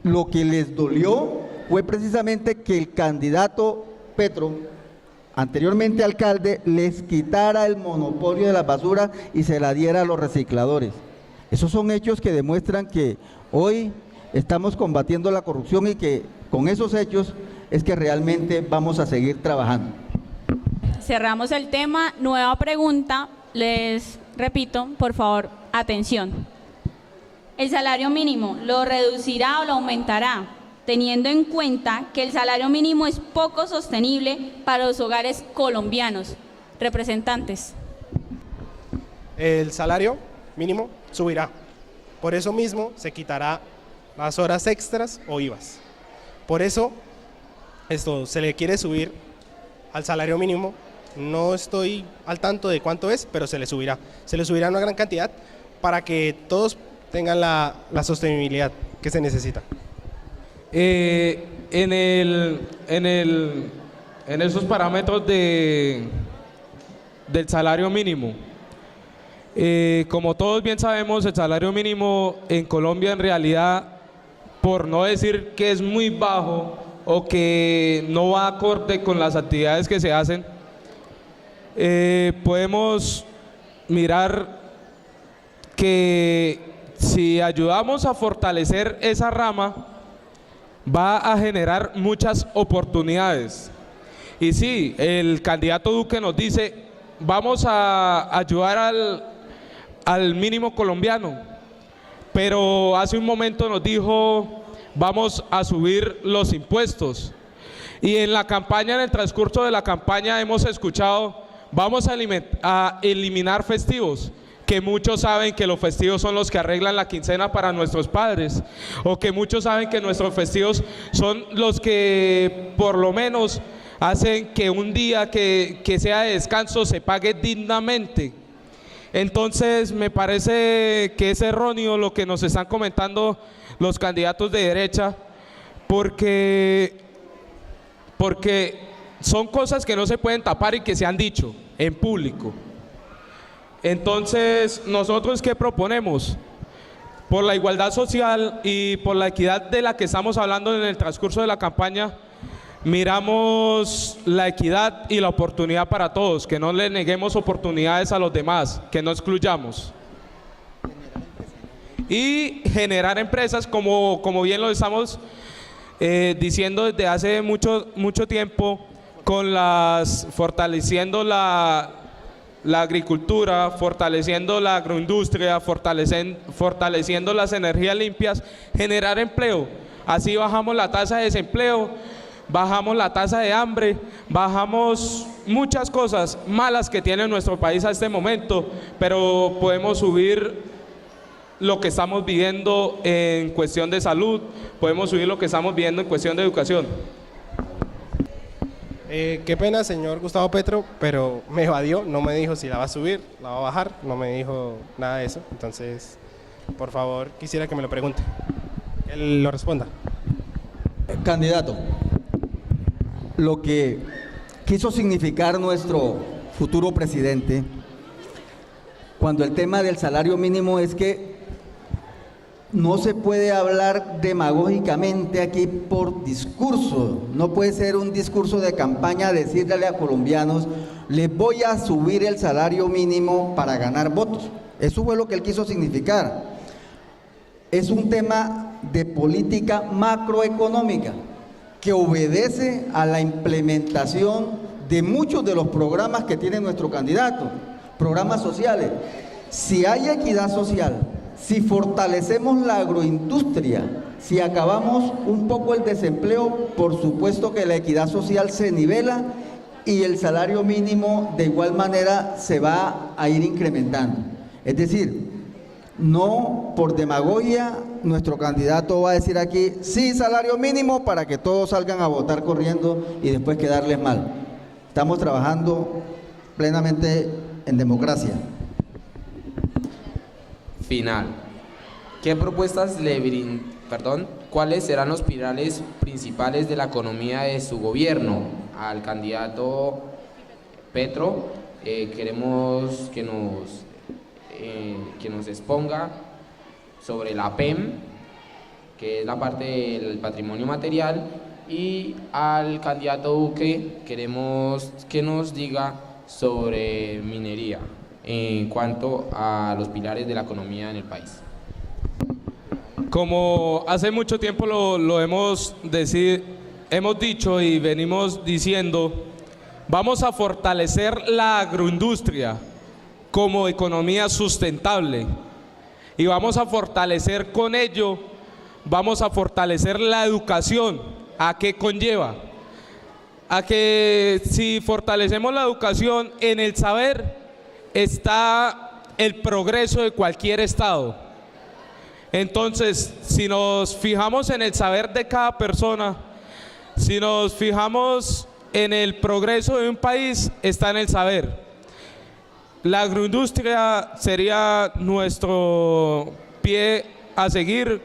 [SPEAKER 9] Lo que les dolió fue precisamente que el candidato Petro, anteriormente alcalde, les quitara el monopolio de las basuras y se la diera a los recicladores. Esos son hechos que demuestran que hoy estamos combatiendo la corrupción y que con esos hechos es que realmente vamos a seguir trabajando.
[SPEAKER 3] Cerramos el tema. Nueva pregunta. Les repito, por favor, atención. ¿El salario mínimo lo reducirá o lo aumentará, teniendo en cuenta que el salario mínimo es poco sostenible para los hogares colombianos? Representantes.
[SPEAKER 7] El salario mínimo subirá. Por eso mismo se quitará las horas extras o IVAs. Por eso se le quiere subir al salario mínimo. No estoy al tanto de cuánto es, pero se le subirá. Se le subirá una gran cantidad para que todos tengan la sostenibilidad que se necesita.
[SPEAKER 5] En esos parámetros del salario mínimo, como todos bien sabemos, el salario mínimo en Colombia en realidad, por no decir que es muy bajo o que no va acorde con las actividades que se hacen, podemos mirar que si ayudamos a fortalecer esa rama, va a generar muchas oportunidades. Y sí, el candidato Duque nos dice, vamos a ayudar al mínimo colombiano, pero hace un momento nos dijo, vamos a subir los impuestos. Y en la campaña, en el transcurso de la campaña, hemos escuchado, vamos a eliminar festivos, que muchos saben que los festivos son los que arreglan la quincena para nuestros padres, o que muchos saben que nuestros festivos son los que por lo menos hacen que un día que sea de descanso se pague dignamente. Entonces me parece que es erróneo lo que nos están comentando los candidatos de derecha, porque son cosas que no se pueden tapar y que se han dicho en público. Entonces, ¿nosotros qué proponemos? Por la igualdad social y por la equidad de la que estamos hablando en el transcurso de la campaña, miramos la equidad y la oportunidad para todos, que no le neguemos oportunidades a los demás, que no excluyamos. Y generar empresas, como bien lo estamos diciendo desde hace mucho tiempo, fortaleciendo la agricultura, fortaleciendo la agroindustria, fortaleciendo las energías limpias, generar empleo. Así bajamos la tasa de desempleo, bajamos la tasa de hambre, bajamos muchas cosas malas que tiene nuestro país a este momento, pero podemos subir lo que estamos viviendo en cuestión de salud, podemos subir lo que estamos viviendo en cuestión de educación.
[SPEAKER 7] Qué pena, señor Gustavo Petro, pero me evadió, no me dijo si la va a subir, la va a bajar, no me dijo nada de eso. Entonces, por favor, quisiera que me lo pregunte, que él lo responda.
[SPEAKER 9] Candidato, lo que quiso significar nuestro futuro presidente cuando el tema del salario mínimo es que no se puede hablar demagógicamente aquí por discurso, no puede ser un discurso de campaña decirle a colombianos, les voy a subir el salario mínimo para ganar votos. Eso fue lo que él quiso significar. Es un tema de política macroeconómica que obedece a la implementación de muchos de los programas que tiene nuestro candidato, programas sociales. Si hay equidad social, si fortalecemos la agroindustria, si acabamos un poco el desempleo, por supuesto que la equidad social se nivela y el salario mínimo de igual manera se va a ir incrementando. Es decir, no por demagogia nuestro candidato va a decir aquí, sí, salario mínimo para que todos salgan a votar corriendo y después quedarles mal. Estamos trabajando plenamente en democracia.
[SPEAKER 6] Final. ¿Qué propuestas cuáles serán los pilares principales de la economía de su gobierno? Al candidato Petro queremos que nos exponga sobre la PEM, que es la parte del patrimonio material, y al candidato Duque queremos que nos diga sobre minería en cuanto a los pilares de la economía en el país.
[SPEAKER 5] Como hace mucho tiempo lo hemos dicho y venimos diciendo, vamos a fortalecer la agroindustria como economía sustentable y vamos a fortalecer con ello, vamos a fortalecer la educación. ¿A qué conlleva? A que si fortalecemos la educación, en el saber está el progreso de cualquier estado. Entonces, si nos fijamos en el saber de cada persona, si nos fijamos en el progreso de un país, está en el saber. La agroindustria sería nuestro pie a seguir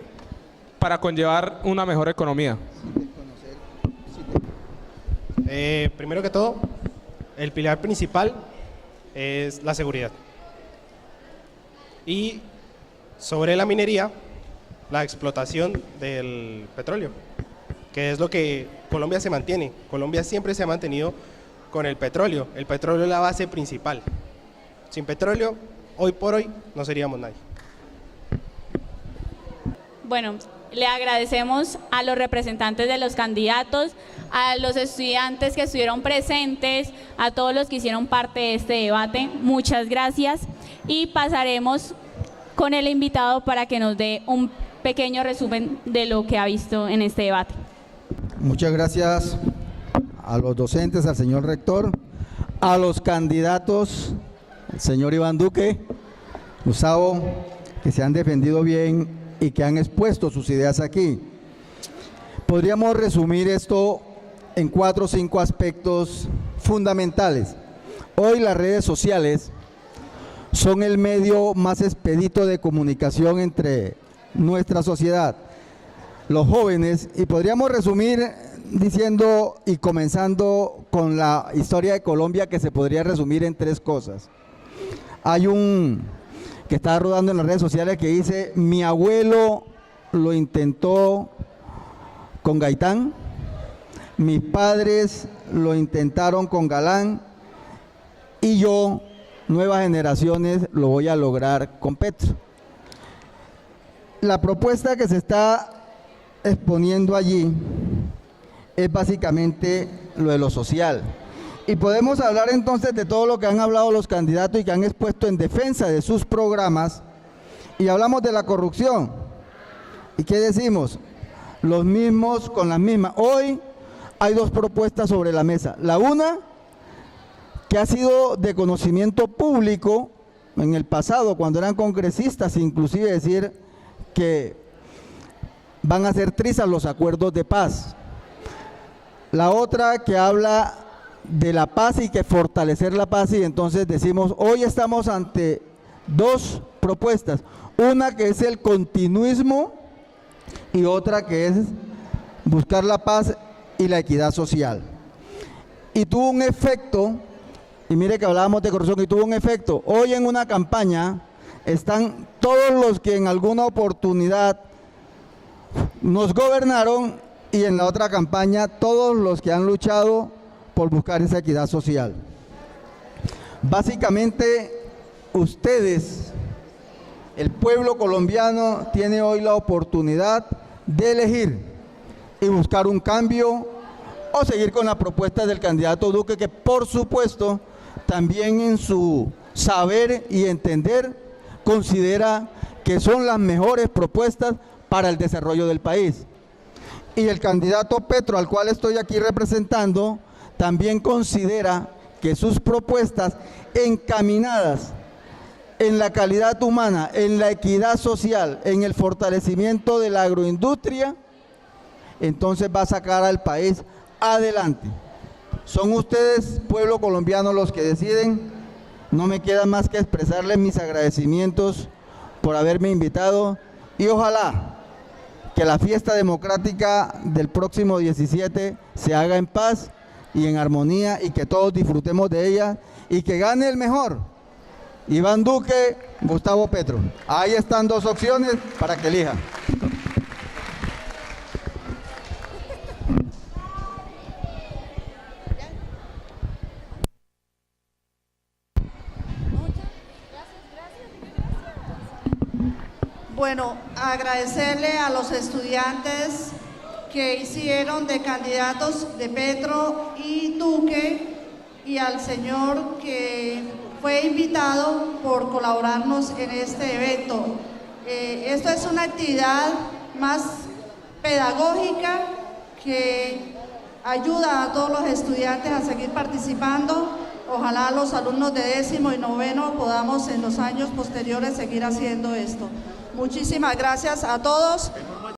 [SPEAKER 5] para conllevar una mejor economía.
[SPEAKER 7] Primero que todo, el pilar principal es la seguridad. Y sobre la minería, la explotación del petróleo, que es lo que Colombia se mantiene. Colombia siempre se ha mantenido con el petróleo. El petróleo es la base principal. Sin petróleo, hoy por hoy, no seríamos nadie.
[SPEAKER 3] Bueno, le agradecemos a los representantes de los candidatos, a los estudiantes que estuvieron presentes, a todos los que hicieron parte de este debate. Muchas gracias y pasaremos con el invitado para que nos dé un pequeño resumen de lo que ha visto en este debate.
[SPEAKER 9] Muchas gracias a los docentes, al señor rector, a los candidatos, el señor Iván Duque, Gustavo, que se han defendido bien y que han expuesto sus ideas aquí. Podríamos resumir esto en 4 o 5 aspectos fundamentales. Hoy las redes sociales son el medio más expedito de comunicación entre nuestra sociedad, los jóvenes, y podríamos resumir diciendo y comenzando con la historia de Colombia, que se podría resumir en 3 cosas. Hay un que está rodando en las redes sociales que dice: mi abuelo lo intentó con Gaitán, mis padres lo intentaron con Galán y yo, nuevas generaciones, lo voy a lograr con Petro. La propuesta que se está exponiendo allí es básicamente lo de lo social. Y podemos hablar entonces de todo lo que han hablado los candidatos y que han expuesto en defensa de sus programas, y hablamos de la corrupción. ¿Y qué decimos? Los mismos con las mismas. Hoy hay dos propuestas sobre la mesa. La una, que ha sido de conocimiento público en el pasado, cuando eran congresistas, inclusive decir que van a hacer trizas los acuerdos de paz. La otra que habla de la paz y que fortalecer la paz, y entonces decimos, hoy estamos ante dos propuestas, una que es el continuismo y otra que es buscar la paz y la equidad social. Y tuvo un efecto, y mire que hablábamos de corrupción, y tuvo un efecto. Hoy en una campaña están todos los que en alguna oportunidad nos gobernaron, y en la otra campaña todos los que han luchado por buscar esa equidad social. Básicamente, ustedes, el pueblo colombiano, tiene hoy la oportunidad de elegir y buscar un cambio o seguir con la propuesta del candidato Duque, que por supuesto también en su saber y entender considera que son las mejores propuestas para el desarrollo del país. Y el candidato Petro, al cual estoy aquí representando, también considera que sus propuestas encaminadas en la calidad humana, en la equidad social, en el fortalecimiento de la agroindustria, entonces va a sacar al país adelante. Son ustedes, pueblo colombiano, los que deciden. No me queda más que expresarles mis agradecimientos por haberme invitado, y ojalá que la fiesta democrática del próximo 17 se haga en paz y en armonía, y que todos disfrutemos de ella, y que gane el mejor, Iván Duque, Gustavo Petro. Ahí están dos opciones para que elijan.
[SPEAKER 14] Bueno, agradecerle a los estudiantes que hicieron de candidatos de Petro y Duque, y al señor que fue invitado por colaborarnos en este evento. Esto es una actividad más pedagógica que ayuda a todos los estudiantes a seguir participando. Ojalá los alumnos de 10º y 9º podamos en los años posteriores seguir haciendo esto. Muchísimas gracias a todos.